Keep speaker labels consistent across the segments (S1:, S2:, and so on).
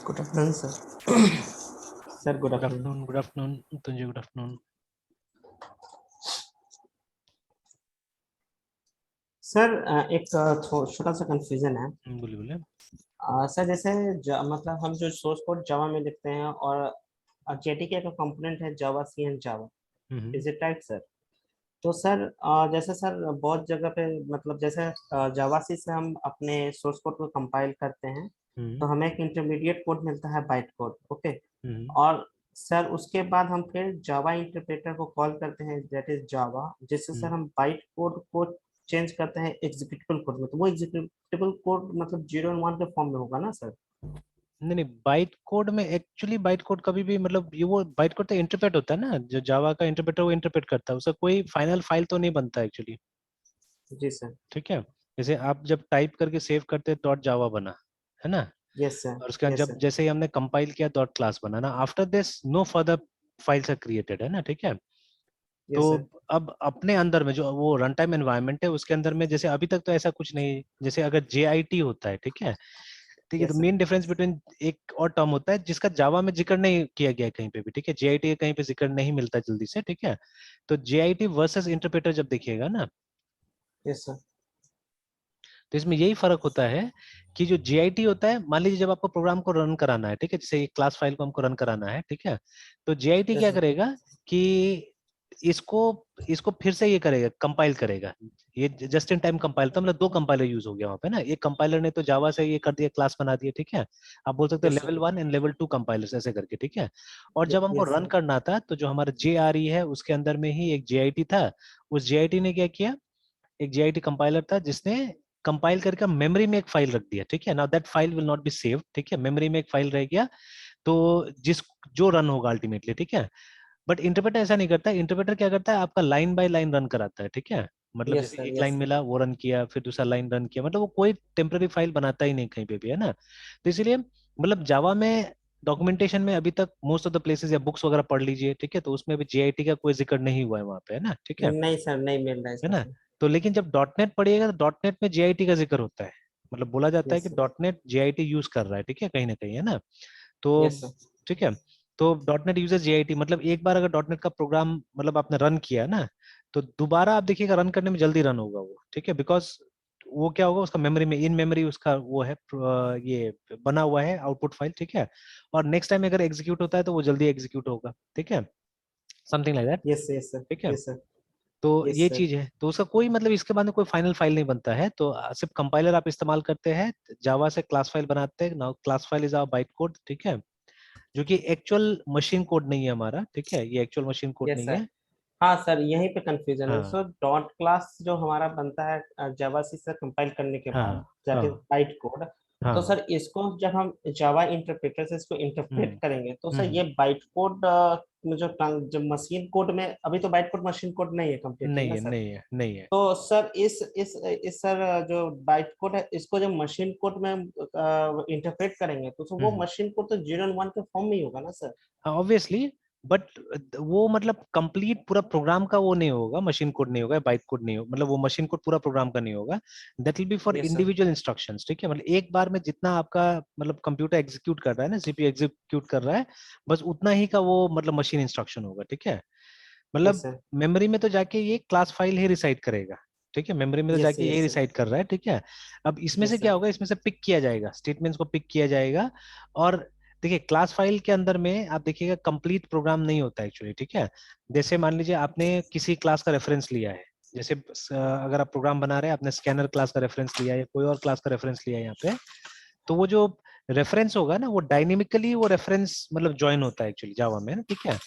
S1: Good afternoon sir. Sir good
S2: good
S1: afternoon.
S2: Afternoon, good afternoon तुंजे, good afternoon.
S1: Sir एक छोटा सा confusion है।
S2: बोलिए बोलिए।
S1: सर जैसे मतलब हम जो सोर्स कोड जावा में लिखते हैं और जेडीके का कंपोनेंट है Java C and Java,
S2: hmm
S1: is it right sir? तो सर जैसे सर बहुत जगह पे मतलब जैसे जावा सी से हम अपने सोर्स कोड को कंपाइल करते हैं
S2: हम्म
S1: तो हमें एक इंटरमीडिएट कोड मिलता है बाइट कोड, ओके।
S2: हम्म
S1: और सर उसके बाद हम फिर जावा इंटरप्रेटर को कॉल करते हैं, दैट इज जावा, जिससे सर
S2: हम्म।
S1: हम बाइट कोड को चेंज करते हैं एग्जीक्यूटेबल कोड में। तो वो एग्जीक्यूटेबल कोड मतलब 0 और 1 के फॉर्म में होगा ना सर?
S2: नहीं नहीं, बाइट कोड में एक्चुअली बाइट कोड कभी भी मतलब ये वो बाइट कोड तो इंटरप्रेट होता है ना, जो जावा का इंटरप्रेटर वो इंटरप्रेट करता है, उसका कोई फाइनल फाइल तो नहीं बनता एक्चुअली।
S1: जी सर।
S2: ठीक है। जैसे आप जब टाइप करके सेव करते हैं डॉट जावा बना, है ना।
S1: Yes sir.
S2: और उसके बाद
S1: यस
S2: जब
S1: सर।
S2: जैसे ही हमने कंपाइल किया डॉट क्लास बना ना, after this no further files are created, है ना। ठीक है। तो
S1: यस सर।
S2: अब अपने अंदर में जो वो रन टाइम एनवायरनमेंट है उसके अंदर में जैसे अभी तक तो ऐसा कुछ नहीं, जैसे अगर JIT होता है, ठीक है। ठीक है, तो
S1: yes sir.
S2: Main difference between एक और टर्म होता है जिसका जावा में जिक्र नहीं किया गया है कहीं पे भी, ठीक है। JIT का कहीं पे जिक्र नहीं मिलता जल्दी से, ठीक है। तो JIT वर्सेस इंटरप्रेटर जब देखिएगा ना,
S1: यस सर।
S2: तो इसमें यही फर्क होता है कि जो JIT होता है, मान लीजिए जब आपको प्रोग्राम को रन कराना है, ठीक है, जैसे एक क्लास फाइल को हमको रन कराना है, ठीक है। तो JIT
S1: यस
S2: क्या
S1: सर।
S2: करेगा कि इसको इसको फिर से ये करेगा, कंपाइल करेगा। ये जस्ट इन टाइम कंपाइल, तो मतलब दो कंपाइलर यूज हो गया वहां पे ना। एक कंपाइलर ने तो जावा से ये कर दिया, क्लास बना दिया, ठीक है। आप बोल सकते हो
S1: yes sir.
S2: Level 1 and level 2 compilers ऐसे करके, ठीक है। और जब हमको
S1: यस
S2: रन
S1: सर।
S2: करना था तो जो हमारा JRE है उसके अंदर में ही एक JIT था। उस JIT ने क्या किया, एक JIT कंपाइलर था जिसने कंपाइल करके मेमोरी में एक फाइल रख दिया, ठीक है। Now that file will not be saved, ठीक है, मेमोरी में एक फाइल रह गया। तो जिस जो रन होगा अल्टीमेटली, ठीक है। बट इंटरप्रेटर ऐसा नहीं करता। इंटरप्रेटर क्या करता है, आपका लाइन बाय लाइन रन कराता है, ठीक है। मतलब
S1: यस
S2: जैसे
S1: सर।
S2: एक
S1: यस
S2: लाइन
S1: सर।
S2: मिला वो रन किया, फिर दूसरा लाइन रन किया, मतलब वो कोई टेम्पररी फाइल बनाता ही नहीं कहीं पे भी, है ना। तो इसीलिए मतलब जावा में डॉक्यूमेंटेशन में अभी तक मोस्ट ऑफ द प्लेसेस या बुक्स वगैरह पढ़ लीजिए, ठीक है, तो उसमें अभी JIT का कोई जिक्र नहीं हुआ है वहां पे, है ना, ठीक है।
S1: नहीं सर, नहीं मिल रहा है
S2: है
S1: इसमें
S2: ना।
S1: सर।
S2: तो लेकिन जब डॉट नेट पढ़िएगा तो डॉट नेट में JIT का जिक्र होता है। मतलब बोला जाता है
S1: यस
S2: कि
S1: sir.
S2: Dot net JIT use कर रहा है, ठीक है, कहीं ना कहीं, है ना। तो
S1: यस सर।
S2: ठीक है। तो डॉट नेट यूजेस JIT, मतलब एक बार अगर डॉट नेट का प्रोग्राम मतलब आपने रन किया ना, तो दोबारा आप देखिएगा रन करने में जल्दी रन होगा वो, ठीक है। बिकॉज वो क्या होगा, उसका मेमोरी में इन मेमोरी उसका वो है ये बना हुआ है आउटपुट फाइल, ठीक है। और नेक्स्ट टाइम अगर एग्जीक्यूट होता है तो वो जल्दी एग्जीक्यूट होगा, ठीक है। Something like that,
S1: yes yes sir.
S2: ठीक है।
S1: Yes sir.
S2: तो
S1: यस
S2: ये
S1: सर।
S2: चीज है, तो उसका कोई मतलब इसके बाद में कोई फाइनल फाइल नहीं बनता है। तो सिर्फ कंपाइलर आप इस्तेमाल करते हैं, जावा से क्लास फाइल बनाते हैं। Now class file is our byte code, ठीक है, जो कि एक्चुअल मशीन कोड नहीं है हमारा, ठीक है, ये एक्चुअल मशीन कोड
S1: यस
S2: नहीं
S1: सर।
S2: है।
S1: हाँ सर, यहीं पे कंफ्यूजन है सर।
S2: हाँ
S1: डॉट क्लास जो हमारा बनता है जावा सी से कंपाइल करने के बाद,
S2: हाँ
S1: दैट इज
S2: हाँ
S1: बाइट कोड। तो
S2: हाँ।
S1: सर इसको जब हम जावा इंटरप्रेटर से इसको
S2: हम्म
S1: इंटरप्रेट करेंगे तो सर
S2: हम्म।
S1: ये बाइट कोड जो मशीन कोड में, अभी तो बाइट कोड मशीन कोड नहीं है कम्प्लीटली
S2: नहीं
S1: ना
S2: है,
S1: सर।
S2: नहीं है, नहीं है।
S1: तो सर इस सर जो बाइट कोड है इसको जब मशीन कोड में इंटरप्रेट करेंगे तो वो
S2: हम्म।
S1: मशीन कोड तो 0 और 1 के फॉर्म में ही होगा ना सर?
S2: हाँ ऑब्वियसली, बट वो मतलब कंप्लीट पूरा प्रोग्राम का वो नहीं होगा, मशीन कोड नहीं होगा, बाइट कोड नहीं होगा, मतलब वो मशीन कोड पूरा प्रोग्राम का नहीं होगा। That will be for
S1: yes sir.
S2: Individual instructions, ठीक है। मतलब एक बार में जितना आपका मतलब कंप्यूटर एग्जीक्यूट कर रहा है ना, CPU एग्जीक्यूट कर रहा है, बस उतना ही का वो मतलब मशीन इंस्ट्रक्शन होगा, ठीक है।
S1: यस
S2: मतलब
S1: सर।
S2: मेमोरी में तो जाके ये क्लास फाइल ही रिसाइड करेगा, ठीक है, मेमोरी में तो
S1: यस
S2: जाके यही
S1: यस सर।
S2: रिसाइड कर रहा है, ठीक है। अब इसमें से
S1: यस
S2: क्या
S1: सर।
S2: होगा, इसमें से पिक किया जाएगा, स्टेटमेंट्स को पिक किया जाएगा। और देखिए क्लास फाइल के अंदर में आप देखिएगा कंप्लीट प्रोग्राम नहीं होता एक्चुअली, ठीक है। जैसे मान लीजिए आपने किसी क्लास का रेफरेंस लिया है, जैसे अगर आप प्रोग्राम बना रहे हैं, आपने स्कैनर क्लास का रेफरेंस लिया है या कोई और क्लास का रेफरेंस लिया है यहाँ पे, तो वो जो रेफरेंस होगा ना वो डायनेमिकली वो रेफरेंस मतलब ज्वाइन होता है एक्चुअली जावा में ना, ठीक है।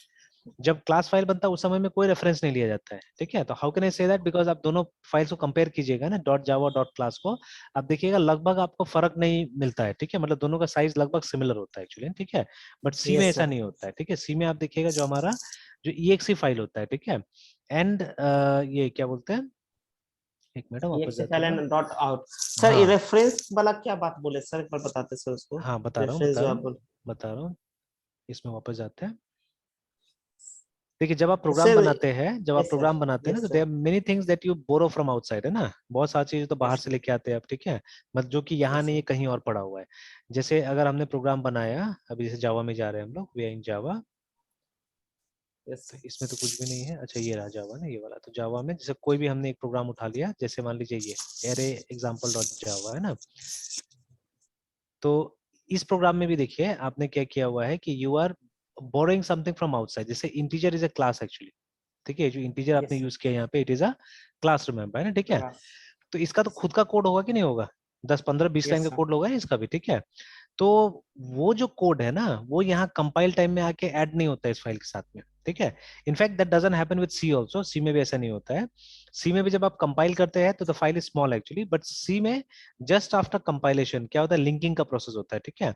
S2: जब क्लास फाइल बनता है उस समय में कोई रेफरेंस नहीं लिया जाता है, ठीक है। तो how can I say that, because आप दोनों फाइल्स को कंपेयर कीजिएगा ना, डॉट जावा डॉट क्लास को, आप देखिएगा लगभग आपको फर्क नहीं मिलता है, ठीक है। मतलब दोनों का साइज लगभग सिमिलर होता है एक्चुअली, ठीक है। बट सी में
S1: यस
S2: ऐसा
S1: सर।
S2: नहीं होता है, ठीक है। सी में आप देखिएगा जो हमारा जो EXE फाइल होता है, ठीक है। एंड ये क्या बोलते हैं, एक मिनट
S1: ये
S2: वापस
S1: से
S2: जाते
S1: पहले
S2: हैं।
S1: डॉट आउट सर, ये
S2: हाँ
S1: रेफरेंस वाला क्या बात बोले सर, एक बार बताते सर उसको।
S2: हाँ, बता रहा हूँ
S1: रेफरेंस
S2: बता
S1: जो
S2: रहा
S1: आप
S2: हूँ
S1: बोले।
S2: बता रहा हूँ। इसमें वापस जाते हैं। देखिए जब आप प्रोग्राम
S1: सर
S2: बनाते हैं, जब आप
S1: यस सर,
S2: प्रोग्राम बनाते हैं ना,
S1: यस
S2: तो there
S1: sir,
S2: are many things that you borrow from outside, है ना, बहुत सारी चीजें तो बाहर
S1: यस
S2: से
S1: सर,
S2: लेके आते हैं आप, ठीक है, मतलब जो कि यहाँ
S1: यस
S2: नहीं
S1: सर,
S2: है, कहीं और पड़ा हुआ है। जैसे अगर हमने प्रोग्राम बनाया, अभी जैसे जावा में जा रहे हैं हम लोग, we are in Java,
S1: yes
S2: तो
S1: सर,
S2: इसमें तो कुछ भी नहीं है। अच्छा ये रहा जावा ना, ये वाला, तो जावा में जैसे कोई भी हमने एक प्रोग्राम उठा लिया, जैसे मान लीजिए ये एरे एग्जाम्पल डॉट जावा है ना, तो इस प्रोग्राम में भी देखिए आपने क्या किया हुआ है कि you are borrowing something from outside, जैसे integer is a class actually, ठीक है, जो इंटीजर आपने
S1: यस सर,
S2: यूज किया यहाँ पे, it is a class, remember, है ना, ठीक है।
S1: क्लास,
S2: तो इसका तो खुद का कोड होगा कि नहीं होगा, 10 15 20 लाइन
S1: यस
S2: का
S1: सर,
S2: कोड होगा इसका भी, ठीक है। तो वो जो कोड है ना, वो यहाँ कंपाइल टाइम में आके ऐड नहीं होता है इस फाइल के साथ में, ठीक है। In fact that doesn't happen with C also, C में भी ऐसा नहीं होता है। सी में भी जब आप कंपाइल करते हैं तो the file is small actually, but C में जस्ट आफ्टर कंपाइलेशन क्या होता है, लिंकिंग का प्रोसेस होता है, ठीक है।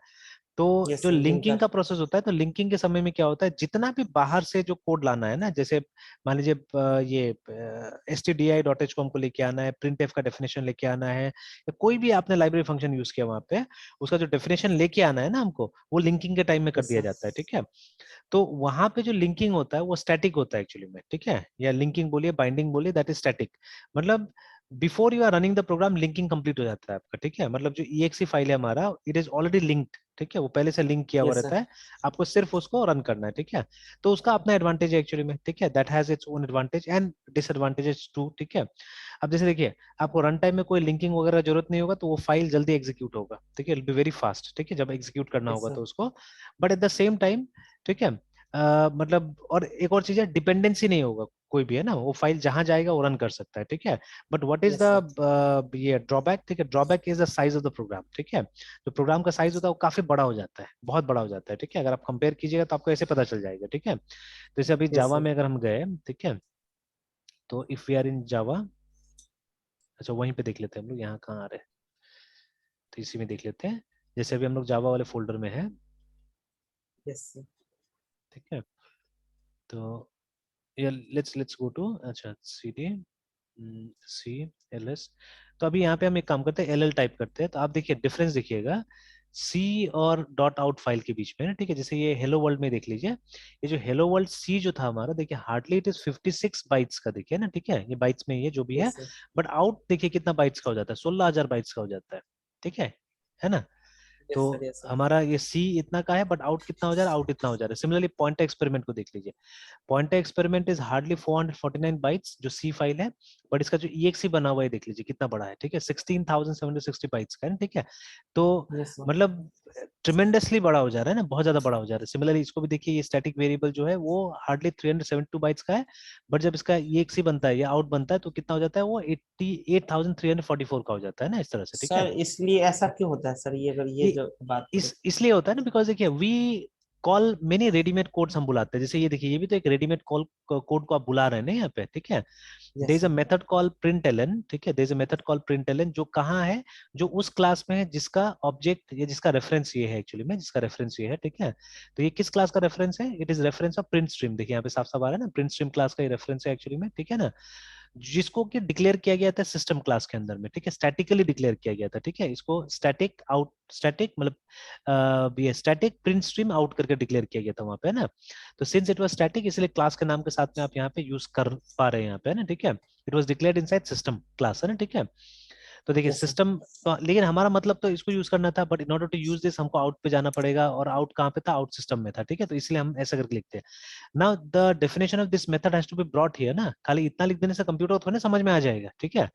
S2: तो
S1: यस
S2: जो
S1: सर,
S2: लिंकिंग
S1: लिंकर,
S2: का प्रोसेस होता है, तो लिंकिंग के समय में क्या होता है, जितना भी बाहर से जो कोड लाना है ना, जैसे मान लीजिए ये stdi.h को हमको लेके आना है, प्रिंट एफ का डेफिनेशन लेके आना है, या कोई भी आपने लाइब्रेरी फंक्शन यूज किया वहां पे, उसका जो डेफिनेशन लेके आना है ना हमको, वो लिंकिंग के टाइम में कर
S1: यस
S2: दिया
S1: सर,
S2: जाता है, ठीक है। तो वहां पे जो लिंकिंग होता है वो स्टैटिक होता है एक्चुअली में, ठीक है, या लिंकिंग बोलिए, बाइंडिंग बोलिए, दैट इज स्टैटिक। मतलब before you are running the program linking complete हो जाता है आपका, ठीक है, मतलब जो EXE फाइल है हमारा, इट इज ऑलरेडी लिंक्ड, ठीक है, वो पहले से लिंक किया हुआ
S1: यस
S2: रहता
S1: सर,
S2: है, आपको सिर्फ उसको रन करना है, ठीक है। तो उसका अपना एडवांटेज है एक्चुअली में, ठीक है, that has its own advantage and disadvantages too, ठीक है। अब जैसे देखिए, आपको रन टाइम में कोई लिंकिंग वगैरह जरूरत नहीं होगा, तो वो फाइल जल्दी एग्जीक्यूट होगा, ठीक है, इट बी वेरी फास्ट, ठीक है, जब एग्जीक्यूट करना
S1: यस
S2: होगा
S1: सर,
S2: तो उसको। But at the same time, ठीक है, मतलब और एक और चीज है, डिपेंडेंसी नहीं होगा कोई भी, है ना, वो फाइल जहां जाएगा वो रन कर सकता है, ठीक है। But what is
S1: yes sir,
S2: the ये ड्रॉबैक, ठीक है, drawback is the size of the program, ठीक है। जो प्रोग्राम का साइज होता है वो काफी बड़ा हो जाता है, बहुत बड़ा हो जाता है, ठीक है, अगर आप कंपेयर कीजिएगा तो आपको ऐसे पता चल जाएगा, ठीक है। जैसे अभी
S1: यस
S2: जावा
S1: सर,
S2: में अगर हम गए, ठीक है, तो इफ वी आर इन जावा, अच्छा वहीं पे देख लेते हैं हम लोग, यहाँ कहाँ आ रहे हैं, तो इसी में देख लेते हैं। जैसे अभी हम लोग जावा वाले फोल्डर में है,
S1: यस सर,
S2: ठीक है, तो ये लेट्स लेट्स गो टू, अच्छा cd CLS। तो अभी यहाँ पे हम एक काम करते हैं, LL टाइप करते हैं, तो आप देखिए डिफरेंस देखिएगा सी और डॉट आउट फाइल के बीच में ना, ठीक है। जैसे ये हेलो वर्ल्ड में देख लीजिए, ये जो हेलो वर्ल्ड सी जो था हमारा, देखिए हार्डली इट इज 56 बाइट्स का, देखिए ना, ठीक है, ये बाइट्स में ये जो भी है।
S1: यस सर,
S2: बट आउट देखिए कितना बाइट्स का हो जाता है, 16,000 बाइट्स का हो जाता है, ठीक है ना। तो
S1: यस सर, यस सर,
S2: हमारा ये सी इतना का है, बट आउट कितना हो जा रहा है, आउट इतना हो जा रहा है। सिमिलरली पॉइंट एक्सपेरिमेंट को देख लीजिए, pointer experiment is hardly 449 bytes जो सी फाइल है, बट इसका जो EXE बना हुआ है देख लीजिए कितना बड़ा है, ठीक है, 16,760 बाइट्स का है, ठीक है। तो
S1: यस सर,
S2: मतलब ट्रिमेंडसली बड़ा हो जा रहा है ना, बहुत ज्यादा बड़ा हो जा रहा है। सिमिलरली इसको भी देखिए, ये स्टैटिक वेरिएबल जो है वो हार्डली 372 बाइट्स का है, बट जब इसका EXE बनता है या आउट बनता है तो कितना हो जाता है, वो 88,344 का हो जाता है ना, इस तरह से, ठीक है।
S1: सर इसलिए ऐसा क्यों होता है सर, ये अगर ये
S2: ये
S1: जो बात करें?
S2: इसलिए होता है ना, बिकॉज देखिए we call many readymade codes हम बुलाते हैं, जैसे ये देखिए, ये भी तो एक रेडीमेड कॉल कोड को आप बुला रहे हैं ना यहाँ पे, ठीक है। There
S1: yes
S2: is a
S1: sir,
S2: method call println, ठीक है, there is a method call println, जो कहाँ है, जो उस क्लास में है जिसका ऑब्जेक्ट या जिसका रेफरेंस ये है एक्चुअली में, जिसका रेफरेंस ये है, ठीक है। तो ये किस क्लास का रेफरेंस है, it is reference of print stream, देखिए यहाँ पे साफ साफ आ रहा है ना, प्रिंट स्ट्रीम क्लास का ये रेफरेंस है एक्चुअली में, ठीक है ना, जिसको कि डिक्लेयर किया गया था सिस्टम क्लास के अंदर में, ठीक है, स्टैटिकली डिक्लेयर किया गया था, ठीक है। इसको स्टैटिक आउट, स्टैटिक मतलब ये स्टैटिक प्रिंट स्ट्रीम आउट करके डिक्लेयर किया गया था वहां पे, है ना। तो सिंस इट वाज स्टैटिक, इसलिए क्लास के नाम के साथ में आप यहाँ पे यूज कर पा रहे हैं यहाँ पे, है ना, ठीक है। It was declared inside system class, है ना, ठीक है। तो देखिए
S1: यस सर,
S2: सिस्टम, तो लेकिन हमारा मतलब तो इसको यूज करना था, but in order to use this हमको आउट पे जाना पड़ेगा, और आउट कहाँ पे था, आउट सिस्टम में था, ठीक है, तो इसलिए हम ऐसा करके लिखते हैं। Now the definition of this method has to be brought here ना, खाली इतना लिख देने से कंप्यूटर को थोड़ी ना समझ में आ जाएगा, ठीक है।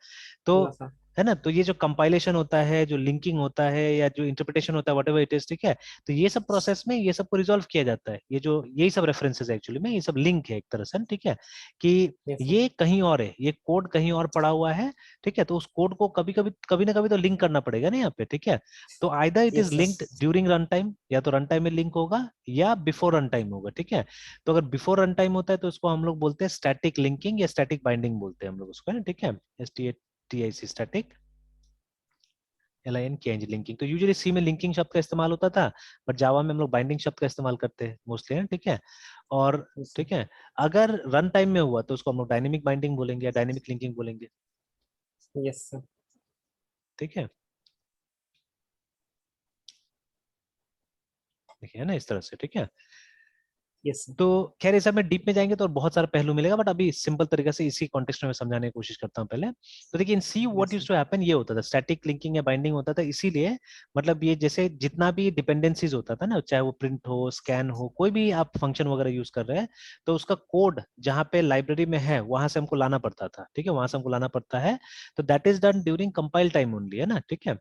S2: तो
S1: ना सर,
S2: है ना, तो ये जो कंपाइलेशन होता है, जो लिंकिंग होता है, या जो इंटरप्रिटेशन होता है, वट एवर इट इज, ठीक है, तो ये सब प्रोसेस में ये सबको रिजॉल्व किया जाता है, ये जो यही सब रेफरेंसेस एक्चुअली में, ये सब लिंक है एक तरह से, ठीक है, कि
S1: यस सर,
S2: ये कहीं और है, ये कोड कहीं और पड़ा हुआ है, ठीक है, तो उस कोड को कभी कभी कभी ना कभी तो लिंक करना पड़ेगा ना यहाँ पे, ठीक है। तो either it is
S1: yes
S2: linked
S1: sir,
S2: during run time, या तो रन टाइम में लिंक होगा, या बिफोर रन टाइम होगा, ठीक है। तो अगर बिफोर रन टाइम होता है तो उसको हम लोग बोलते हैं स्टैटिक लिंकिंग या स्टैटिक बाइंडिंग बोलते हैं हम लोग उसको, है ना, ठीक है। STATIC static, LINK linking. तो यूजुअली सी में लिंकिंग शब्द का इस्तेमाल होता था, बट जावा में हम लोग बाइंडिंग शब्द का इस्तेमाल करते हैं मोस्टली, है, ठीक है। और
S1: यस सर,
S2: ठीक है, अगर रन टाइम में हुआ तो उसको हम लोग डायनेमिक बाइंडिंग बोलेंगे या डायनेमिक लिंकिंग बोलेंगे,
S1: यस सर,
S2: ठीक है। देखिए, है ना, इस तरह से, ठीक है।
S1: Yes sir.
S2: तो खैर ये सब में डीप में जाएंगे तो और बहुत सारा पहलू मिलेगा, बट अभी सिंपल तरीके से इसी कॉन्टेक्स्ट में मैं समझाने की कोशिश करता हूँ पहले। तो देखिए in C what
S1: is
S2: used
S1: sir.
S2: To happen, ये होता था स्टैटिक लिंकिंग या बाइंडिंग होता था, इसीलिए मतलब ये जैसे जितना भी डिपेंडेंसीज होता था ना, चाहे वो प्रिंट हो, स्कैन हो, कोई भी आप फंक्शन वगैरह यूज कर रहे हैं, तो उसका कोड जहाँ पे लाइब्रेरी में है वहां से हमको लाना पड़ता था, ठीक है, वहां से हमको लाना पड़ता है। तो that is done during compile time only, है ना, ठीक है,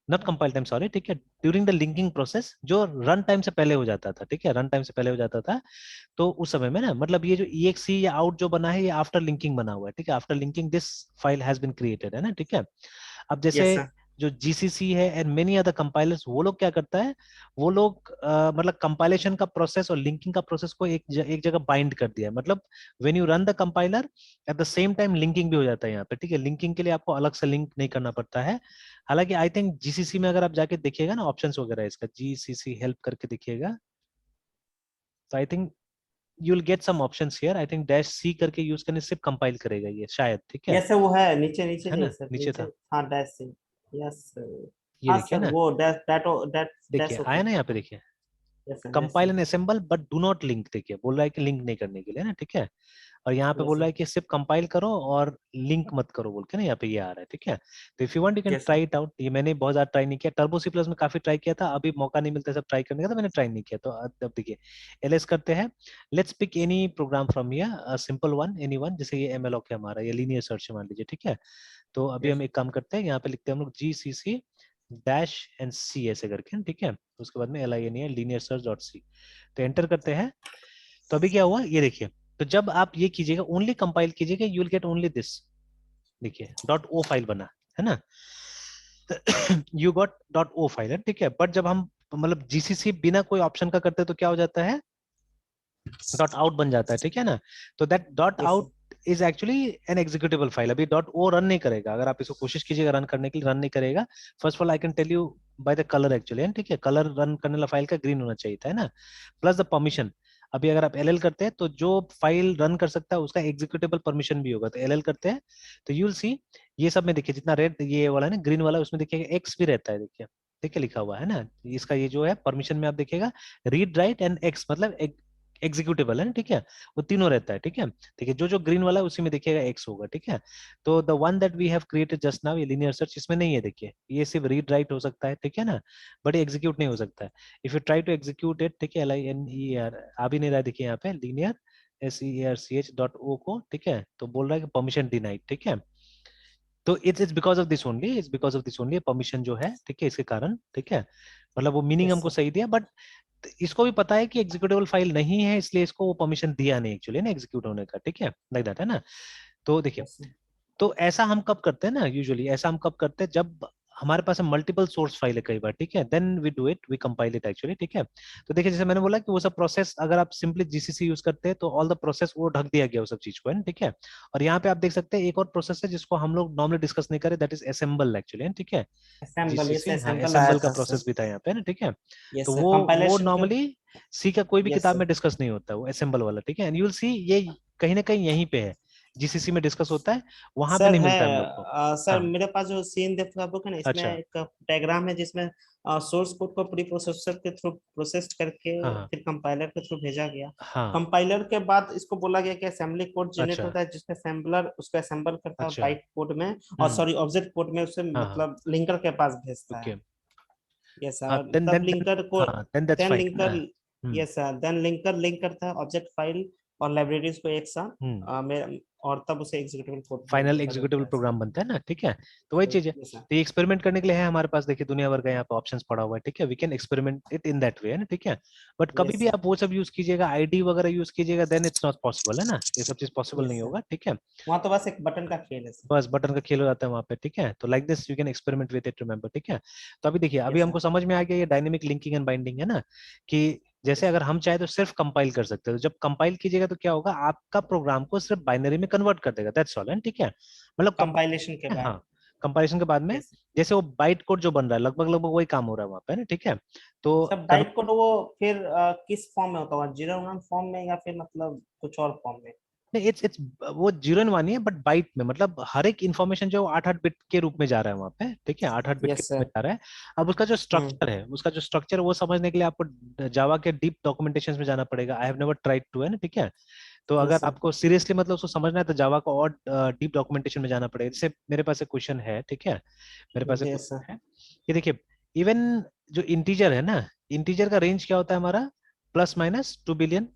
S2: नॉट कंपाइल टाइम, सॉरी, ठीक है, ड्यूरिंग द लिंकिंग प्रोसेस, जो रन टाइम से पहले हो जाता था, ठीक है, रन टाइम से पहले हो जाता था। तो उस समय में ना, मतलब ये जो exe या आउट जो बना है, ये आफ्टर लिंकिंग बना हुआ है, ठीक है, after linking this file has been created, है ना, ठीक है। अब जैसे
S1: यस सर।
S2: जो जीसीसी है एंड मेनी अदर कंपाइलर्स, वो लोग क्या करता है, वो लोग मतलब कंपाइलेशन का प्रोसेस और लिंकिंग का प्रोसेस को एक जगह बाइंड कर दिया है, मतलब when you run the compiler at the same time linking भी हो जाता है यहाँ पे, ठीक है, लिंकिंग के लिए आपको अलग से लिंक नहीं करना पड़ता है। हालांकि आई थिंक जीसीसी में अगर आप जाके देखिएगा ना ऑप्शंस वगैरह, इसका जीसीसी हेल्प करके देखिएगा, तो I think you will get some options here, I think dash C करके यूज करने से सिर्फ कंपाइल करेगा ये शायद, ठीक है
S1: यस सर, वो है नीचे, नीचे
S2: है
S1: नहीं
S2: ना,
S1: सर,
S2: नीचे
S1: नीचे।
S2: था,
S1: हाँ, डैश से। Yes sir.
S2: ये
S1: हाँ
S2: देखिए
S1: सर,
S2: ना,
S1: वो डैश, डैश
S2: देखिए
S1: डैश
S2: आया
S1: ओके।
S2: ना यहाँ पे, देखिए
S1: यस सर, डैश
S2: कंपाइल
S1: से।
S2: And assemble but do not link, देखिए बोल रहा है कि लिंक नहीं करने के लिए ना, ठीक है, और यहाँ पे
S1: यस
S2: बोल रहा
S1: सर।
S2: है कि सिर्फ कंपाइल करो और लिंक मत करो बोल के ना, यहाँ पे ये आ रहा है, ठीक है। तो if you want you can
S1: yes sir.
S2: Try it out, ये मैंने बहुत ज्यादा ट्राई नहीं किया, टर्बो सी प्लस में काफी ट्राई किया था, अभी मौका नहीं मिलता सब ट्राई करने का, तो मैंने ट्राई नहीं किया, तो अब देखिए एलएस करते हैं, let's pick any program from here, simple one, any one, जैसे ये एमएलओ है हमारा, ये लीनियर सर्च मान लीजिए, ठीक है। तो अभी
S1: यस
S2: हम एक काम करते हैं, यहाँ पे लिखते हैं हम लोग जी सी सी डैश एंड सी ऐसे करके, ठीक है, उसके बाद में L I N A linear search dot C, तो एंटर करते हैं। तो अभी क्या हुआ ये देखिए, तो जब आप ये कीजिएगा ओनली कंपाइल कीजिएगा, you will get only this, देखिए डॉट ओ फाइल बना है ना, you got dot O file है, ठीक है, बट जब हम मतलब जीसीसी बिना कोई ऑप्शन का करते हैं तो क्या हो जाता है, डॉट आउट बन जाता है, ठीक है ना। तो that dot
S1: yes sir.
S2: Out is actually an executable file, अभी डॉट ओ रन नहीं करेगा, अगर आप इसको कोशिश कीजिएगा रन करने के लिए, रन नहीं करेगा। First of all I can tell you by the colour actually, ठीक है, कलर रन करने वाला फाइल का ग्रीन होना चाहिए था, है ना, प्लस द परमिशन। अभी अगर आप एलएल करते हैं तो जो फाइल रन कर सकता है उसका एग्जीक्यूटेबल परमिशन भी होगा, तो एलएल करते हैं तो यू विल सी ये सब में देखिए जितना रेड ये वाला है ना ग्रीन वाला, उसमें देखिएगा एक्स भी रहता है, देखिए, ठीक है, लिखा हुआ है ना, इसका ये जो है परमिशन में आप देखिएगा रीड राइट एंड एक्स, मतलब एग्जीक्यूटेबल है ना, ठीक है, वो तीनों रहता है, ठीक है। देखिए जो जो ग्रीन वाला है उसी में देखिएगा एक्स होगा, ठीक है। तो the one that we have created just now, ये लीनियर सर्च, इसमें नहीं है, देखिए ये सिर्फ रीड राइट हो सकता है, ठीक है ना, बट एग्जीक्यूट नहीं हो सकता है। If you try to execute it, ठीक है, L I N E R आ भी नहीं रहा है, देखिए यहाँ पे लीनियर SERCH डॉट ओ को, ठीक है, तो बोल रहा है कि परमिशन डिनाइड, ठीक है। तो it's because of this only, it's because of this only, permission जो है, ठीक है, इसके कारण, ठीक है, मतलब वो मीनिंग
S1: यस
S2: हमको
S1: सर।
S2: सही दिया, बट इसको भी पता है कि एग्जीक्यूटेबल फाइल नहीं है, इसलिए इसको वो परमिशन दिया नहीं एक्चुअली ना एग्जीक्यूट होने का, ठीक है, लाइक दैट, है ना। तो देखिए,
S1: यस सर।
S2: तो ऐसा हम कब करते हैं ना, यूजुअली ऐसा हम कब करते हैं जब हमारे पास मल्टीपल सोर्स फाइल है कई बार, ठीक है, then we do it, we compile it actually, ठीक है। तो देखिए जैसे मैंने बोला कि वो सब प्रोसेस अगर आप सिंपली जीसीसी यूज करते हैं तो ऑल द प्रोसेस वो ढक दिया गया वो सब चीज को, है ना, ठीक है। और यहाँ पे आप देख सकते हैं एक और प्रोसेस है जिसको हम लोग नॉर्मली डिस्कस नहीं करें, दैट इज असेंबल एक्चुअली, ठीक है।
S1: असेंबल, यस,
S2: जीसीसी, हाँ,
S1: असेंबल आया
S2: असेंबल का
S1: था
S2: प्रोसेस
S1: सर।
S2: भी था यहाँ पे ना, ठीक है।
S1: यस
S2: तो
S1: सर,
S2: वो
S1: कंपाइलेशन के।
S2: नॉर्मली सी का कोई भी
S1: यस
S2: किताब
S1: सर।
S2: में डिस्कस नहीं होता, वो असेंबल वाला, ठीक है, एंड यू विल सी ये कहीं ना कहीं यहीं पे है, जीसीसी में डिस्कस होता है, वहां पे
S1: सर
S2: नहीं
S1: है।
S2: मिलता हम लोग को।
S1: सर
S2: हाँ,
S1: मेरे पास जो सीन डेफ का बुक है ना, इसमें
S2: अच्छा,
S1: एक डायग्राम है जिसमें सोर्स कोड को प्री प्रोसेसर के थ्रू प्रोसेस करके
S2: हाँ हाँ
S1: फिर कंपाइलर के थ्रू भेजा गया।
S2: हाँ,
S1: कंपाइलर के बाद इसको बोला गया कि असेंबली कोड जनरेट
S2: अच्छा
S1: होता है, जिसमें असेंबलर उसको असेंबल करता है और
S2: अच्छा,
S1: बाइट कोड में, और
S2: हम्म,
S1: सॉरी ऑब्जेक्ट कोड में उसे
S2: हाँ हाँ,
S1: मतलब लिंकर के पास भेजता है।
S2: ओके,
S1: यस
S2: हाँ,
S1: सर,
S2: देन
S1: तब
S2: देन
S1: लिंकर को,
S2: हाँ, देन दैट्स
S1: देन
S2: फाइन ना,
S1: linker, yes sir, then linker link करता है ऑब्जेक्ट फाइल और लाइब्रेरीज को एक साथ,
S2: हम्म,
S1: और तब उसे एग्जीक्यूटेबल कोड में
S2: फाइनल एग्जीक्यूटेबल
S1: बदलता है सर।
S2: प्रोग्राम बनता है ना, ठीक है। तो वही चीज है,
S1: यस सर।
S2: तो ये एक्सपेरिमेंट करने के लिए है हमारे पास, देखिए दुनिया भर का यहाँ पे ऑप्शंस पड़ा हुआ है, ठीक है, we can experiment it in that way, है ना, ठीक है। बट कभी
S1: यस
S2: भी
S1: सर।
S2: आप वो सब यूज कीजिएगा, आईडी वगैरह यूज कीजिएगा, देन इट्स नॉट पॉसिबल, है ना, ये सब चीज पॉसिबल
S1: यस
S2: नहीं
S1: सर,
S2: होगा, ठीक है।
S1: वहाँ तो बस एक बटन का खेल है सर।
S2: बस बटन का खेल हो जाता है वहां पे, ठीक है, तो like this you can experiment with it, remember, ठीक है। तो अभी देखिए अभी
S1: यस सर।
S2: हमको समझ में आ गया ये डायनेमिक लिंकिंग एंड बाइंडिंग, है ना, कि जैसे
S1: यस।
S2: अगर हम चाहे तो सिर्फ कंपाइल कर सकते हैं, तो जब कंपाइल कीजिएगा तो क्या होगा, आपका प्रोग्राम को सिर्फ बाइनरी में कन्वर्ट कर देगा, दैट्स ऑल, है, ठीक है, मतलब
S1: कंपाइलेशन के बाद।
S2: हाँ, कंपाइलेशन के बाद में
S1: यस।
S2: जैसे वो बाइट कोड जो बन रहा है लगभग लगभग वही काम हो रहा है वहां पे, है ना, ठीक है। तो
S1: सब बाइट कोड वो फिर किस फॉर्म में होता होगा, 0 1 फॉर्म में या फिर मतलब कुछ और फॉर्म में?
S2: नहीं, इट्स वो 0 और 1 ही है, बट बाइट में, मतलब हर एक इन्फॉर्मेशन जो 8-8 बिट के रूप में जा रहा है वहाँ पे, ठीक है, 8-8 बिट के
S1: यस
S2: रूप में
S1: सर।
S2: जा रहा है। अब उसका जो स्ट्रक्चर है, उसका जो स्ट्रक्चर वो समझने के लिए आपको जावा के डीप डॉक्यूमेंटेशन में जाना पड़ेगा। I have never tried to, है ना, ठीक है। तो अगर
S1: यस सर।
S2: आपको सीरियसली मतलब उसको समझना है तो जावा को और डीप डॉक्यूमेंटेशन में जाना पड़ेगा। जैसे मेरे पास एक क्वेश्चन है, ठीक है, मेरे पास एक
S1: यस सर।
S2: क्वेश्चन है कि देखिए, इवन जो इंटीजर है ना, इंटीजर का रेंज क्या होता है हमारा, +-2 बिलियन,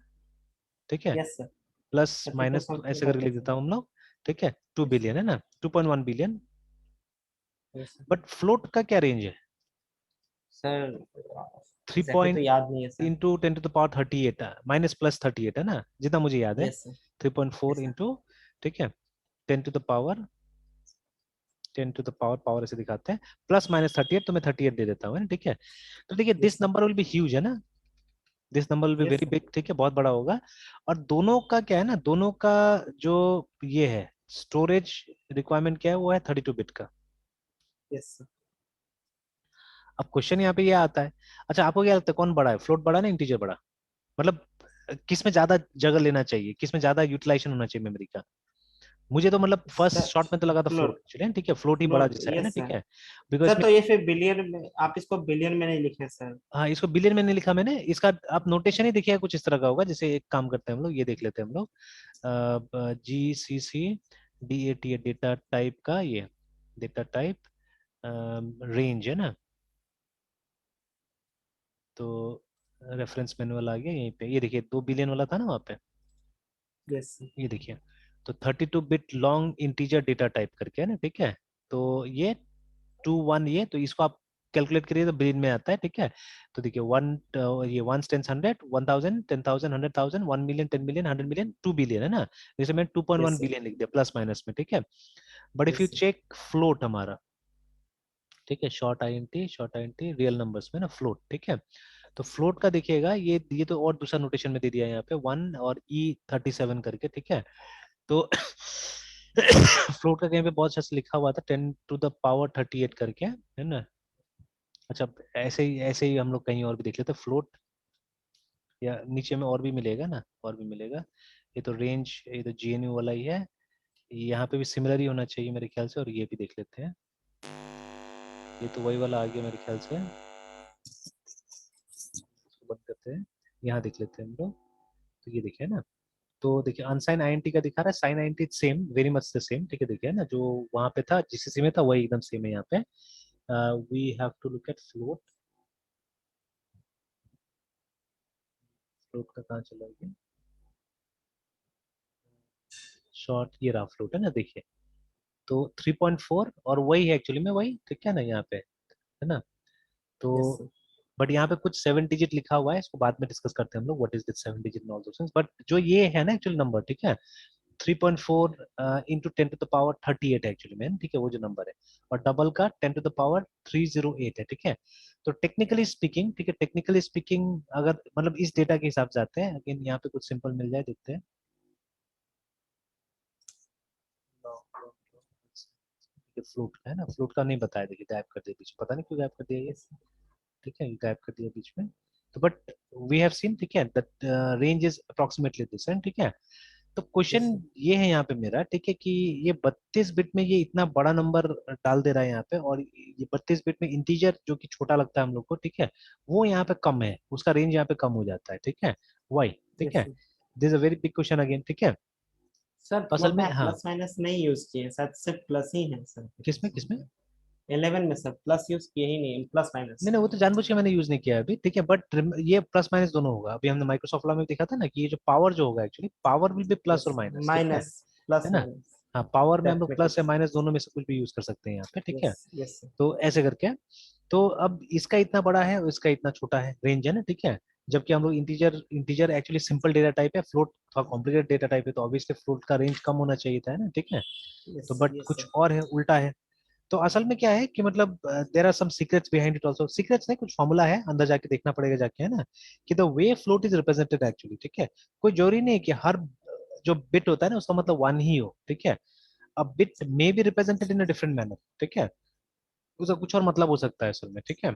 S2: ठीक है,
S1: yes sir.
S2: Plus
S1: 32
S2: minus
S1: something
S2: ऐसे करके
S1: करके
S2: लिख
S1: सर।
S2: देता हूँ हम लोग, ठीक है, टू
S1: यस सर।
S2: बिलियन है ना, 2.1 billion.
S1: Yes sir.
S2: But float का क्या रेंज है,
S1: सर
S2: थ्री
S1: एग्जैक्टली तो
S2: पॉइंट
S1: याद नहीं है sir.
S2: Into 10 to the power 38, -+38 है ना, जितना मुझे याद है।
S1: Yes sir.
S2: 3.4
S1: yes sir.
S2: Into, ठीक है, 10 to the power पावर ऐसे दिखाते हैं, +-38, तो मैं 38 दे देता हूँ, है ना, ठीक है। तो देखिए,
S1: yes
S2: this
S1: sir.
S2: Number will be huge, है ना, this number will be
S1: yes
S2: very
S1: sir.
S2: Big, ठीक है, बहुत बड़ा होगा। और दोनों का क्या है ना, दोनों का जो ये है स्टोरेज रिक्वायरमेंट क्या है, वो है 32 बिट का।
S1: Yes sir.
S2: अब क्वेश्चन यहाँ पे ये आता है, अच्छा आपको क्या लगता है कौन बड़ा है, फ्लोट बड़ा ना इंटीजर बड़ा, मतलब किस में ज्यादा जगह लेना चाहिए, किस में ज्यादा यूटिलाइजेशन होना चाहिए मेमोरी का। मुझे तो मतलब फर्स्ट
S1: सर
S2: शॉट में तो लगा था फ्लोट,
S1: फ्लोट।
S2: चलिए ठीक है, फ्लोट ही बड़ा
S1: फ्लोट
S2: जैसा है ना,
S1: यस
S2: ठीक
S1: सर।
S2: है, बिकॉज
S1: सर
S2: इसमें,
S1: तो ये फिर बिलियन में, आप इसको बिलियन में नहीं लिखे सर।
S2: हाँ इसको बिलियन में नहीं लिखा मैंने, इसका आप नोटेशन ही देखिए कुछ इस तरह का होगा। जैसे एक काम करते हैं हम लोग, ये देख लेते हैं हम लोग, GCC DAT डेटा टाइप का, ये डेटा टाइप रेंज है ना, तो रेफरेंस मैनुअल आ गया यहीं पे, ये देखिए 2 बिलियन वाला था ना वहाँ पे,
S1: यस सर।
S2: ये देखिए, तो 32 bit long integer data type करके है ना, ठीक है। तो ये 2 1, ये तो इसको आप कैलकुलेट करिए तो बिलियन में आता है, ठीक है। तो देखिए वन, ये 1 10 100 1000 10,000 100,000 1 मिलियन 10 मिलियन 100 मिलियन 2 बिलियन है ना, जैसे मैंने two point
S1: yes
S2: one
S1: sir.
S2: Billion लिख दिया प्लस माइनस में, ठीक है। But if you
S1: yes sir.
S2: Check float हमारा, ठीक है, short I N T real numbers में ना फ्लोट, ठीक है। तो फ्लोट का देखिएगा, ये तो और दूसरा नोटेशन में दे दिया है यहाँ पे 1 और E37 करके, ठीक है। तो फ्लोट का कहीं पे बहुत अच्छा लिखा हुआ था 10 to the power 38 करके, है ना। अच्छा, ऐसे ही हम लोग कहीं और भी देख लेते फ्लोट, या नीचे में और भी मिलेगा ना, और भी मिलेगा। ये तो रेंज, ये तो GNU वाला ही है, यहाँ पे भी सिमिलर ही होना चाहिए मेरे ख्याल से। और ये भी देख लेते हैं, ये तो वही वाला आ गया मेरे ख्याल से, इसको बंद करते हैं, यहाँ देख लेते हैं हम लोग। तो ये देखिए ना, तो देखिए अनसाइन INT का दिखा रहा है, sign INT same, very much the same, ठीक है, देखिए ना जो वहां पे था GCC में था वही एकदम सेम है यहाँ पे। We have to look at float, float का कहाँ चला गया, शॉर्ट, ये रहा फ्लोट, है ना, देखिए। तो 3.4 और वही है एक्चुअली में, वही ठीक है ना यहाँ पे, है ना। तो
S1: यस सर।
S2: बट यहाँ पे कुछ 7 डिजिट लिखा हुआ है, इसको बाद में डिस्कस करते हैं हम लोग, what is this 7 digit and all those things. But जो ये है ना एक्चुअली नंबर, ठीक है, 3.4 इंटू 10 to the power 38 है एक्चुअली में, ठीक है, वो जो नंबर है। और डबल का 10 to the power 308 है, ठीक है। तो टेक्निकली स्पीकिंग, ठीक है, टेक्निकली स्पीकिंग अगर मतलब इस डेटा के हिसाब से आते हैं, अगेन यहाँ पे कुछ सिंपल मिल जाए, देखते हैं। फ्लूट का है ना, फ्लूट का नहीं बताया, देखिए गायब कर दिया बीच में, पता नहीं क्यों गायब कर दिया ये,
S1: यस सर।
S2: ठीक है, ये गायब कर दिया बीच में। तो बट वी हैव सीन, ठीक है, that range is approximately this, है, ठीक है। तो
S1: यस
S2: क्वेश्चन
S1: सर।
S2: ये है यहाँ पे मेरा, ठीक है, कि ये 32 बिट में ये इतना बड़ा नंबर डाल दे रहा है यहाँ पे, और ये 32 बिट में इंटीजर जो कि छोटा लगता है हम लोग को, ठीक है, वो यहाँ पे कम है, उसका रेंज यहाँ पे कम हो जाता है, ठीक है, वाई, ठीक
S1: यस
S2: है।
S1: Sir.
S2: This a very big question again, ठीक है।
S1: सर
S2: तो असल
S1: फ्लोट में
S2: में
S1: आप
S2: हाँ,
S1: प्लस माइनस नहीं यूज किए, शायद सिर्फ प्लस ही है सर।
S2: किसमें किसमें,
S1: 11 में सर प्लस यूज किए ही नहीं, प्लस
S2: नहीं
S1: माइनस।
S2: नहीं, वो तो जानबूझ के मैंने यूज नहीं किया है अभी, ठीक है, बट ये प्लस माइनस दोनों होगा। अभी हमने माइक्रोसॉफ्ट लॉ में देखा था ना कि ये जो पावर जो होगा actually, power will be plus
S1: yes
S2: और माइनस, ठीक है
S1: माइनस प्लस
S2: है ना।
S1: माइनस।
S2: हाँ, पावर में हम लोग प्लस या
S1: मैथमेटिक्स।
S2: माइनस दोनों में से कुछ भी यूज कर सकते हैं यहाँ पे, ठीक
S1: यस
S2: है।
S1: Yes sir.
S2: तो ऐसे करके, तो अब इसका इतना बड़ा है और इसका इतना छोटा है रेंज, है ना, ठीक है। जबकि हम लोग integer integer actually simple data type है, फ्लोट थोड़ा कॉम्प्लिकेटेड डेटा टाइप है, तो ऑब्वियसली फ्लोट का रेंज कम होना चाहिए था, है ना, ठीक है।
S1: यस
S2: तो बट
S1: यस
S2: कुछ
S1: सर।
S2: और है, उल्टा है। तो असल में क्या है कि मतलब there are some secrets behind it also, secrets नहीं, कुछ फॉर्मूला है, अंदर जाके देखना पड़ेगा जाके, है ना, कि the way float is represented actually, ठीक है। कोई जरूरी नहीं है कि हर जो बिट होता है ना उसका मतलब वन ही हो, ठीक है। A bit may be represented in a different manner, ठीक है, उसका कुछ और मतलब हो सकता है असल में, ठीक है।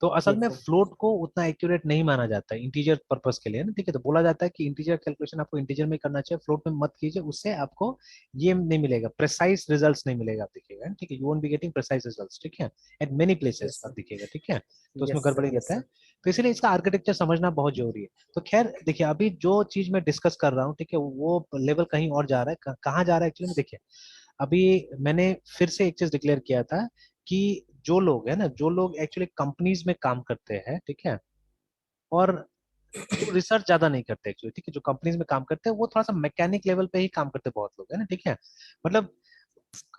S2: तो असल
S1: यस
S2: में
S1: सर।
S2: फ्लोट को उतना एक्यूरेट नहीं माना जाता है इंटीजर पर्पस के लिए ना, ठीक है। तो बोला जाता है कि इंटीजर कैलकुलेशन आपको इंटीजर में करना चाहिए, फ्लोट में मत कीजिए, उससे आपको ये नहीं मिलेगा, प्रिसाइज रिजल्ट्स नहीं मिलेगा, आप देखिएगा, ठीक है, you won't be getting precise results, ठीक है, एट मेनी प्लेसेस
S1: यस
S2: आप
S1: सर।
S2: देखिएगा, ठीक है। तो उसमें
S1: यस
S2: गड़बड़ी
S1: सर।
S2: रहता
S1: यस
S2: है।
S1: सर।
S2: तो इसीलिए इसका आर्किटेक्चर समझना बहुत जरूरी है। तो खैर देखिए, अभी जो चीज मैं डिस्कस कर रहा हूँ, ठीक है, वो लेवल कहीं और जा रहा है, कहाँ जा रहा है एक्चुअली में, देखिए अभी मैंने फिर से एक चीज डिक्लेयर किया था कि जो लोग है ना, जो लोग एक्चुअली कंपनीज में काम करते हैं, ठीक है, और जो रिसर्च ज्यादा नहीं करते एक्चुअली, ठीक है, जो कंपनीज में काम करते हैं वो थोड़ा सा मैकेनिक लेवल पे ही काम करते हैं, बहुत लोग है ना, ठीक है। मतलब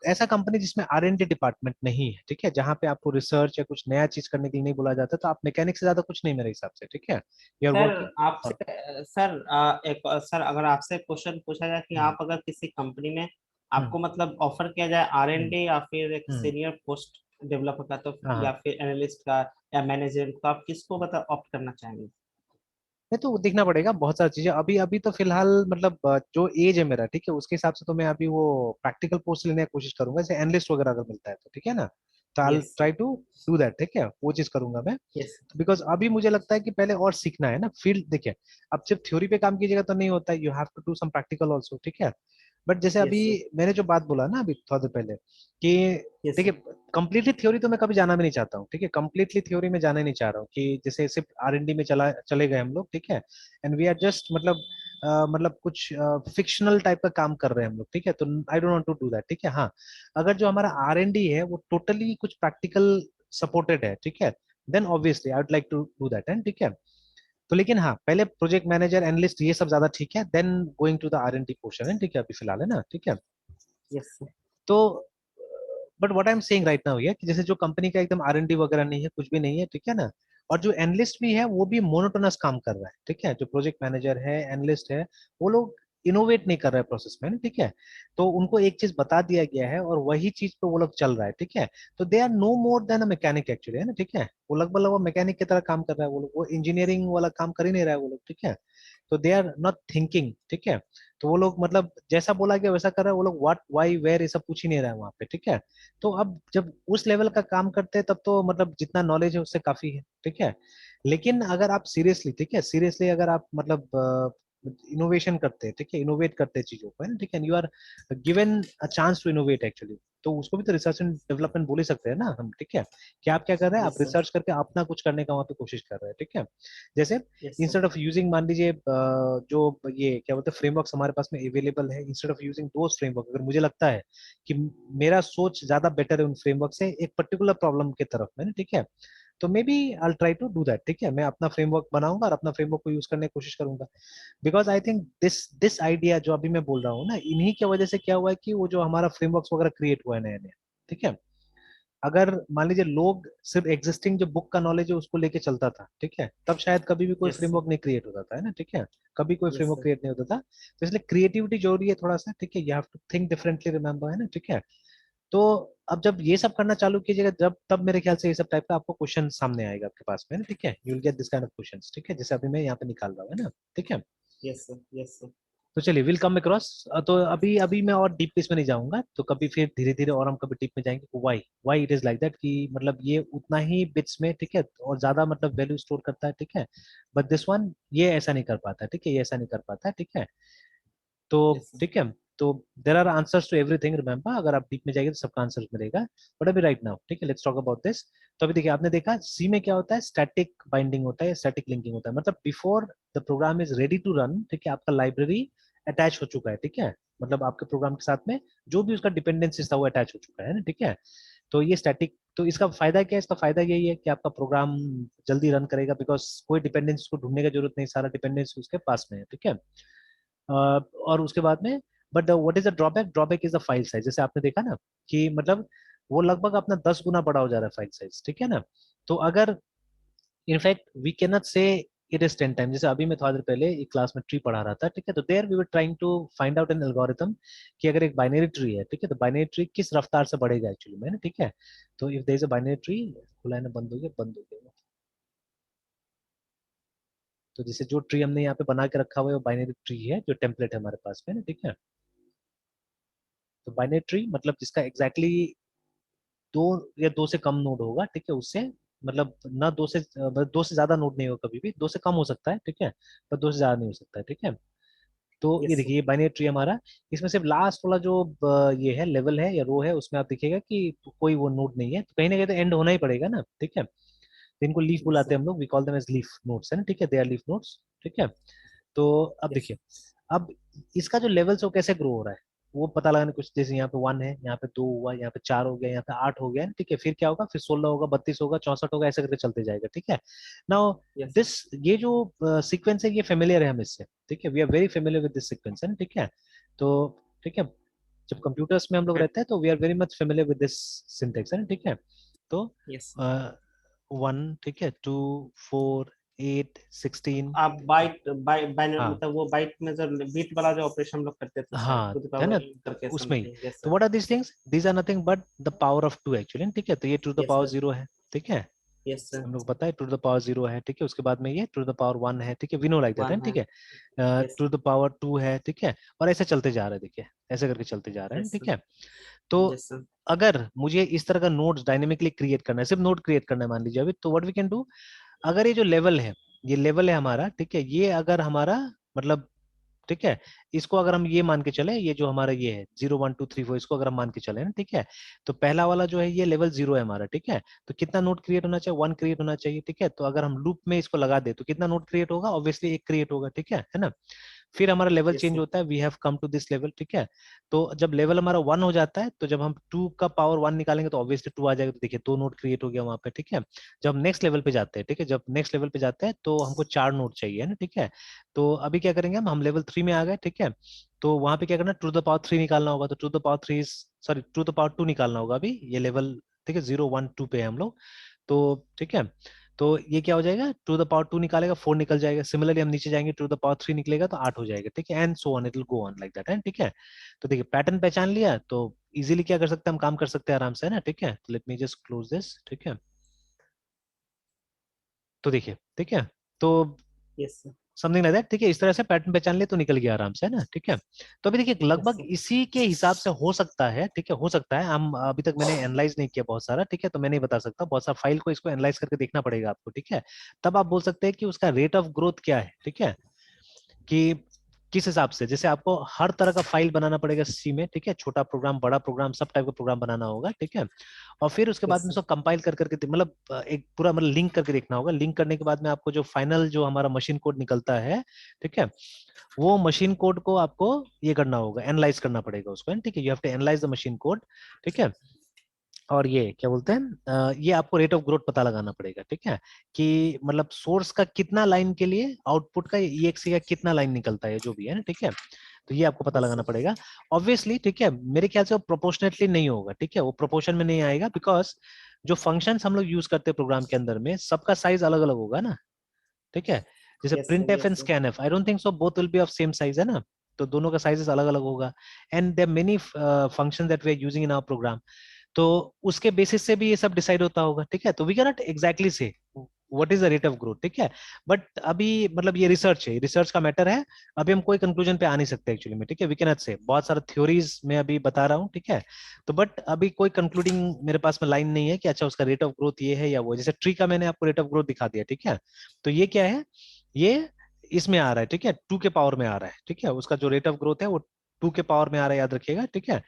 S2: ऐसा कंपनी जिसमें R&D डिपार्टमेंट नहीं है, ठीक है, जहाँ पे आपको रिसर्च या कुछ नया चीज करने के लिए नहीं बोला जाता, तो आप मैकेनिक से ज्यादा कुछ नहीं मेरे हिसाब से, ठीक है, यू आर
S1: सर
S2: वर्किंग।
S1: आपसे,
S2: हाँ।
S1: सर एक सर अगर आपसे क्वेश्चन पूछा जाए कि
S2: हम्म।
S1: आप अगर किसी कंपनी में
S2: हम्म।
S1: आपको मतलब ऑफर किया जाए आर एन
S2: हम्म।
S1: डी या फिर एक
S2: हम्म।
S1: सीनियर पोस्ट डेवलपर का, तो
S2: हाँ
S1: या
S2: हाँ।
S1: फिर एनालिस्ट का या मैनेजर, तो आप किसको मतलब ऑप्ट करना चाहेंगे?
S2: नहीं तो देखना पड़ेगा बहुत सारी चीजें, अभी अभी तो फिलहाल मतलब जो एज है मेरा, ठीक है, उसके हिसाब से तो मैं अभी वो प्रैक्टिकल पोस्ट लेने की कोशिश करूंगा, जैसे एनालिस्ट वगैरह अगर मिलता है तो, ठीक है ना, तो I
S1: yes
S2: try
S1: sir.
S2: To do that, ठीक है, वो चीज करूंगा मैं।
S1: यस।
S2: बिकॉज अभी मुझे लगता है कि पहले और सीखना है ना, फील्ड देखिए, अब सिर्फ थ्योरी पे काम कीजिएगा तो नहीं होता है, you have to do some practical also, ठीक है। बट जैसे अभी
S1: यस सर।
S2: मैंने जो बात बोला ना अभी थोड़ा देर पहले कि
S1: यस
S2: देखिए,
S1: सर।
S2: कंप्लीटली थ्योरी तो मैं कभी जाना भी नहीं चाहता हूँ, ठीक है, कंप्लीटली थ्योरी में जाना ही नहीं चाह रहा हूँ कि जैसे सिर्फ R&D में चले गए हम लोग, ठीक है, एंड वी आर जस्ट मतलब मतलब कुछ फिक्शनल टाइप का काम कर रहे हैं हम लोग, ठीक है, तो I don't want to do that, ठीक है। हाँ, अगर जो हमारा R&D है वो टोटली कुछ प्रैक्टिकल सपोर्टेड है, ठीक है, then obviously I would like to do that, and ठीक है। तो लेकिन हाँ, पहले प्रोजेक्ट मैनेजर एनालिस्ट ये सब ज्यादा ठीक है, then going to the R&D portion है, ठीक है, अभी फिलहाल है ना, ठीक है।
S1: Yes sir.
S2: तो but what I am saying right now ये कि जैसे जो कंपनी का एकदम R&D वगैरह नहीं है, कुछ भी नहीं है, ठीक है ना, और जो एनालिस्ट भी है वो भी मोनोटोनस काम कर रहा है, ठीक है, जो प्रोजेक्ट मैनेजर है, एनालिस्ट है, वो लोग इनोवेट नहीं कर रहे हैं प्रोसेस में ना, ठीक है। तो उनको एक चीज बता दिया गया है और वही चीज पे वो लोग चल रहा है, ठीक है। तो they are no more than a mechanic actually, है ना, ठीक है, वो लगभग लगभग मैकेनिक की तरह काम कर रहा है वो लोग, वो इंजीनियरिंग वाला काम कर ही नहीं रहा है वो लोग, ठीक है। तो दे आर नॉट थिंकिंग, ठीक है। तो वो लोग मतलब जैसा बोला गया वैसा कर रहे हैं वो लोग, व्हाट वाई वेयर ये सब पूछ ही नहीं रहा है वहां पे, ठीक है। तो अब जब उस लेवल का काम करते हैं तब तो मतलब जितना नॉलेज है उससे काफी है, ठीक है। लेकिन अगर आप सीरियसली, ठीक है, सीरियसली अगर आप मतलब इनोवेशन करते हैं, ठीक है, इनोवेट करते हैं चीजों को, है ना, ठीक है, you are given a chance to innovate actually, तो उसको भी तो रिसर्च एंड डेवलपमेंट बोल ही सकते हैं ना हम, ठीक है। कि आप क्या कर रहे हैं, आप
S1: यस सर।
S2: रिसर्च करके अपना कुछ करने का वहां पे कोशिश कर रहे हैं, ठीक है। जैसे
S1: yes sir.
S2: Instead of using, मान लीजिए जो ये क्या बोलते हैं फ्रेमवर्क्स हमारे पास में अवेलेबल है, instead of using those framework, अगर मुझे लगता है कि मेरा सोच ज्यादा बेटर है उन फ्रेमवर्क से एक पर्टिकुलर प्रॉब्लम की तरफ में, ठीक है, तो maybe I try to do that, ठीक है, मैं अपना फ्रेमवर्क बनाऊंगा और अपना फ्रेमवर्क को यूज करने की कोशिश करूंगा। Because I think this this idea जो अभी मैं बोल रहा हूँ ना, इन्हीं की वजह से क्या हुआ है कि वो जो हमारा फ्रेमवर्क वगैरह क्रिएट हुआ है नया नया, ठीक है। अगर मान लीजिए लोग सिर्फ एग्जिस्टिंग जो बुक का नॉलेज है उसको लेके चलता था, ठीक है, तब शायद कभी भी कोई
S1: यस सर।
S2: फ्रेमवर्क नहीं क्रिएट होता था, है ना, ठीक है, कभी कोई
S1: यस
S2: फ्रेमवर्क
S1: सर।
S2: क्रिएट नहीं होता था। तो इसलिए क्रिएटिविटी जरूरी है थोड़ा सा, ठीक है, you have to think differently, remember, है ना, ठीक है। तो अब जब ये सब करना चालू कीजिएगा, जब तब मेरे ख्याल से ये सब टाइप का आपको क्वेश्चन सामने आएगा आपके पास में, है ना, ठीक है, you will get this kind of questions, ठीक है, जैसे अभी मैं यहाँ पे निकाल रहा हूँ, है ना, ठीक है।
S1: Yes sir. Yes sir.
S2: तो चलिए विल कम अक्रॉस। तो अभी अभी मैं और डीप इसमें नहीं जाऊंगा, तो कभी फिर धीरे धीरे और हम कभी डीप में जाएंगे, why why it is like that, कि मतलब ये उतना ही बिट्स में, ठीक है, और ज्यादा मतलब वैल्यू स्टोर करता है, ठीक है, बट दिस वन ये ऐसा नहीं कर पाता, ठीक है, ये ऐसा नहीं कर पाता, ठीक है। तो
S1: यस सर।
S2: ठीक है, तो there are answers to everything, remember, अगर आप डीप में जाएंगे तो सबका आंसर मिलेगा। बट अभी राइट नाउ, ठीक है, लेट्स टॉक अबाउट दिस। तो अभी देखिए, आपने देखा सी में क्या होता है, स्टैटिक बाइंडिंग होता है, स्टैटिक लिंकिंग होता है, मतलब before the program is ready to run, ठीक है, आपका लाइब्रेरी अटैच हो चुका है, ठीक है, मतलब आपके प्रोग्राम के साथ में जो भी उसका डिपेंडेंसीज था वो अटैच हो चुका है ना, ठीक है। तो ये स्टैटिक, तो इसका फायदा क्या है, इसका फायदा यही है कि आपका प्रोग्राम जल्दी रन करेगा, बिकॉज कोई डिपेंडेंसी को ढूंढने की जरूरत नहीं, सारा डिपेंडेंसी उसके पास में है, ठीक है। और उसके बाद में, but what is the drawback, drawback is the file size, जैसे आपने देखा ना कि मतलब वो लगभग अपना 10 गुना बड़ा हो जा रहा है फाइल साइज, ठीक है ना। तो अगर इनफैक्ट वी कैन नॉट से इट इज 10 टाइम, जैसे अभी मैं थोड़ा देर पहले एक क्लास में ट्री पढ़ा रहा था, ठीक है, तो there we were trying to find out an algorithm कि अगर एक बाइनरी ट्री है, ठीक है, तो बाइनरी ट्री किस रफ्तार से बढ़ेगा एक्चुअली में ना, ठीक है। तो if there is a binary tree, खुला है ना, बंद हो गया, बंद हो गया। तो जैसे जो ट्री हमने यहाँ पे बना के रखा हुआ है वो बाइनरी ट्री है, जो टेम्पलेट है हमारे पास में ना, ठीक है। तो बाइनरी ट्री मतलब जिसका एग्जैक्टली 2 या 2 से कम नोड होगा, ठीक है, उससे मतलब ना दो से ज्यादा नोड नहीं होगा कभी भी, दो से कम हो सकता है, ठीक है, पर दो से ज्यादा नहीं हो सकता है, ठीक है। तो ये
S1: यस सर।
S2: देखिए ये बाइनरी ट्री हमारा, इसमें सिर्फ लास्ट वाला जो ये है लेवल है या रो है, उसमें आप देखिएगा कि कोई वो नोड नहीं है, तो कहीं ना कहीं तो एंड होना ही पड़ेगा ना, ठीक है। तो इनको लीफ
S1: यस
S2: बुलाते
S1: सर।
S2: हैं हम लोग, we call them as leaf nodes, है ना, ठीक है, दे आर लीफ नोड्स, ठीक है। तो अब
S1: यस।
S2: देखिए, अब इसका जो लेवल्स वो कैसे ग्रो हो रहा है वो पता लगाने कुछ, जैसे यहाँ पे 1 है, यहाँ पे 2 हुआ, यहाँ पे 4 हो गया, यहाँ पे 8 हो गया, ठीक है, फिर क्या होगा, फिर 16 होगा, 32 होगा, 64 होगा, ऐसे करके चलते जाएगा, ठीक है। Now
S1: yes sir.
S2: दिस, ये जो सीक्वेंस है ये फेमिलियर है हम इससे, ठीक है, we are very familiar with this sequence, है ना, ठीक है। तो ठीक है, जब कंप्यूटर्स में हम लोग रहते हैं तो we are very much familiar with this syntax, है ना, ठीक है। तो
S1: यस।
S2: 1, ठीक है, 2, 4, 8, 16,
S1: आप बाइट बाइनरी
S2: हाँ
S1: मतलब वो बाइट में जो बीट वाला जो ऑपरेशन हम लोग करते थे सर,
S2: हाँ,
S1: टू द
S2: है ना,
S1: पावर करके
S2: उसमें ही।
S1: समथिंग। यस
S2: तो
S1: sir.
S2: What are these things, these are nothing but the power of 2 actually, ठीक है। तो ये to the
S1: yes
S2: power
S1: sir.
S2: 0 है, ठीक है,
S1: यस सर।
S2: हम लोग पता है टू द पावर 0 है, ठीक है, उसके बाद में ये टू द पावर 1 है, ठीक है, वी नो लाइक दैट है,
S1: वन है।
S2: ठीक है,
S1: यस।
S2: टू द पावर 2 है, ठीक है, और ऐसे चलते जा रहा है, देखिए ऐसे करके चलते जा रहे हैं,
S1: यस
S2: ठीक
S1: सर।
S2: है। तो
S1: यस सर।
S2: अगर मुझे इस तरह का नोड्स डायनेमिकली क्रिएट करना है, सिर्फ नोड क्रिएट करना है मान लीजिए अभी, तो व्हाट वी कैन डू, अगर ये जो लेवल है, ये लेवल है हमारा, ठीक है, ये अगर हमारा मतलब, ठीक है, इसको अगर हम ये मान के चले, ये जो हमारा ये है 0 1 2 3 4, इसको अगर हम मान के चले ना, ठीक है, तो पहला वाला जो है ये लेवल 0 है हमारा, ठीक है। तो कितना नोड क्रिएट होना चाहिए, 1 क्रिएट होना चाहिए, ठीक है। तो अगर हम लूप में इसको लगा दे तो कितना नोड क्रिएट होगा, ऑब्वियसली 1 क्रिएट होगा, ठीक है ना। फिर हमारा लेवल
S1: यस
S2: चेंज
S1: सर।
S2: होता है, we have come to this level, ठीक है। तो जब लेवल हमारा 1 हो जाता है, तो जब हम 2 का पावर 1 निकालेंगे तो ऑब्वियसली 2 आ जाएगा, तो देखिए 2 नोड क्रिएट हो गया वहां पे, ठीक है। जब नेक्स्ट लेवल पे जाते हैं, ठीक है, जब नेक्स्ट लेवल पे जाते हैं तो हमको 4 नोड चाहिए ना, ठीक है। तो अभी क्या करेंगे, हम लेवल 3 में आ गए, ठीक है। तो वहां पे क्या करना, टू द पावर 3 निकालना होगा, तो to the power 3, sorry to the power 2 निकालना होगा अभी ये लेवल, ठीक है, 0 1 2 पे है हम लोग, तो ठीक है। तो ये क्या हो जाएगा, टू द पावर 2 निकालेगा 4 निकल जाएगा, सिमिलरली हम नीचे जाएंगे टू द पावर 3 निकलेगा तो 8 हो जाएगा, ठीक है, and so on it will go on like that, है, ठीक है। तो देखिए पैटर्न पहचान लिया तो इजीली क्या कर सकते हैं, हम काम कर सकते हैं आराम से, है ना, ठीक है। तो let me just close this, ठीक है। तो देखिए, ठीक है, तो
S1: yes sir.
S2: Something like that, ठीक है, इस तरह से पैटर्न पहचान ले तो निकल गया आराम से, है ना, ठीक है। तो अभी देखिए
S1: यस
S2: लगभग
S1: सर।
S2: इसी के हिसाब से हो सकता है, ठीक है, हो सकता है, हम अभी तक मैंने एनालाइज नहीं किया बहुत सारा, ठीक है, तो मैं नहीं बता सकता, बहुत सारा फाइल को इसको एनालाइज करके देखना पड़ेगा आपको, ठीक है। तब आप बोल सकते हैं कि उसका रेट ऑफ ग्रोथ क्या है, ठीक है, कि किस हिसाब से, जैसे आपको हर तरह का फाइल बनाना पड़ेगा सी में, ठीक है, छोटा प्रोग्राम बड़ा प्रोग्राम सब टाइप का प्रोग्राम बनाना होगा, ठीक है। और फिर उसके बाद
S1: यस
S2: में
S1: सर।
S2: उसको कंपाइल कर करके मतलब एक पूरा मतलब लिंक करके देखना होगा, लिंक करने के बाद में आपको जो फाइनल जो हमारा मशीन कोड निकलता है, ठीक है, वो मशीन कोड को आपको ये करना होगा, एनालाइज करना पड़ेगा उसको, ठीक है, you have to analyse the machine code, ठीक है। और ये क्या बोलते हैं, ये आपको रेट ऑफ ग्रोथ पता लगाना पड़ेगा, ठीक है, कि मतलब सोर्स का कितना लाइन के लिए आउटपुट का EXE का कितना लाइन निकलता है जो भी है ना, ठीक है। तो ये आपको पता
S1: यस
S2: लगाना
S1: सर।
S2: पड़ेगा, ऑब्वियसली, ठीक है। मेरे ख्याल से वो प्रोपोर्शनेटली नहीं होगा, ठीक है, वो प्रोपोर्शन में नहीं आएगा, बिकॉज जो फंक्शंस हम लोग यूज करते हैं प्रोग्राम के अंदर में सबका साइज अलग अलग होगा ना, ठीक है। जैसे
S1: yes
S2: print
S1: sir.
S2: F and
S1: yes sir.
S2: Scan F, I don't think so both will be of same size, है ना। तो दोनों का साइजेस अलग अलग होगा, and there many function that we are using in our program, तो उसके बेसिस से भी ये सब डिसाइड होता होगा, ठीक है। तो वी कैन नॉट एग्जैक्टली से what is the rate of growth, ठीक है। बट अभी मतलब ये रिसर्च है, रिसर्च का मैटर है, अभी हम कोई कंक्लूजन पे आ नहीं सकते एक्चुअली में, ठीक है, वी कैन नॉट से, बहुत सारा थ्योरीज में अभी बता रहा हूँ, ठीक है। तो बट अभी कोई कंक्लूडिंग मेरे पास में लाइन नहीं है कि अच्छा उसका रेट ऑफ ग्रोथ ये है या वो, जैसे ट्री का मैंने आपको रेट ऑफ ग्रोथ दिखा दिया, ठीक है। तो ये क्या है, ये इसमें आ रहा है, ठीक है, 2 के पावर में आ रहा है, ठीक है, उसका जो रेट ऑफ ग्रोथ है वो 2 के पावर में आ रहा है, याद रखिएगा, ठीक है।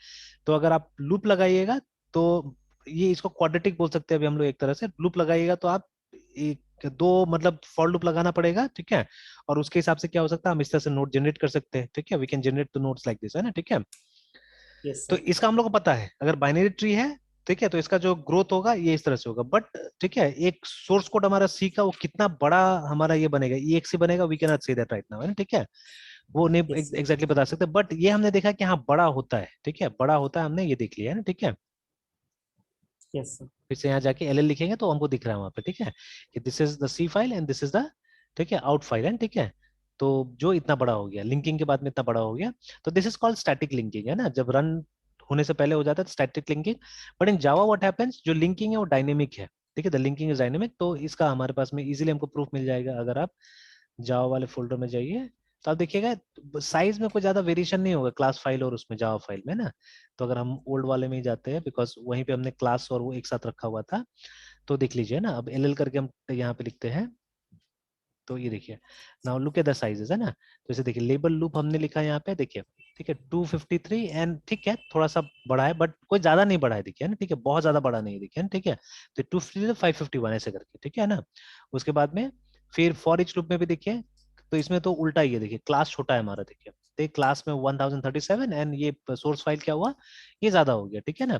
S2: तो अगर आप लूप लगाइएगा तो ये इसको क्वाड्रेटिक बोल सकते हैं अभी हम लोग, एक तरह से लूप लगाइएगा तो आप एक दो मतलब फॉर लूप लगाना पड़ेगा, ठीक है। और उसके हिसाब से क्या हो सकता है, हम इस तरह से नोट जनरेट कर सकते हैं, ठीक है, we can generate the notes like this, है ना, ठीक है।
S1: यस
S2: तो
S1: सर।
S2: इसका हम लोग को पता है, अगर बाइनरी ट्री है, ठीक है, तो इसका जो ग्रोथ होगा ये इस तरह से होगा, बट ठीक है, एक सोर्स कोड हमारा सी का वो कितना बड़ा हमारा ये बनेगा, EXE बनेगा, we can not say that right now, है ना, ठीक है। वो नहीं
S1: यस सर।
S2: एग्जैक्टली बता सकते, बट ये हमने देखा कि हाँ बड़ा होता है, ठीक है, बड़ा होता है, हमने ये देख लिया है ना, ठीक है।
S1: Yes sir.
S2: फिर से यहाँ जाके LL लिखेंगे तो हमको दिख रहा है वहां पे, ठीक है, कि this is the C file and this is the, ठीक है, आउट फाइल है, ठीक है। तो जो इतना बड़ा हो गया लिंकिंग के बाद में इतना बड़ा हो गया, तो this is called static linking, है ना, जब रन होने से पहले हो जाता है static linking. But in Java what happens, जो लिंकिंग है वो डायनेमिक है, ठीक है, द लिंकिंग इज डायनेमिक, तो इसका हमारे पास में इजीली हमको प्रूफ मिल जाएगा, अगर आप जावा वाले फोल्डर में जाइए तो आप देखिएगा साइज में कोई ज्यादा वेरिएशन नहीं होगा क्लास फाइल और उसमें जावा फाइल में ना। तो अगर हम ओल्ड वाले में ही जाते हैं, बिकॉज वहीं पे हमने क्लास और वो एक साथ रखा हुआ था, तो देख लीजिए ना, अब एल करके हम यहाँ पे लिखते हैं, तो ये देखिए, now look at the sizes, है ना। तो इसे देखिए, लेबल लूप हमने लिखा है यहाँ पे, देखिए ठीक है 253, एंड ठीक है थोड़ा सा बड़ा है बट कोई ज्यादा नहीं बड़ा है, देखिए ना, ठीक है बहुत ज्यादा बड़ा नहीं है, देखिए ना, ठीक है। तो 250 551 ऐसे करके, ठीक है ना। उसके बाद में फिर फॉर ईच लूप में भी देखिए, तो इसमें तो उल्टा ही है, देखिए क्लास छोटा है हमारा, देखिए तो क्लास में 1037, एंड ये सोर्स फाइल क्या हुआ, ये ज्यादा हो गया, ठीक है ना।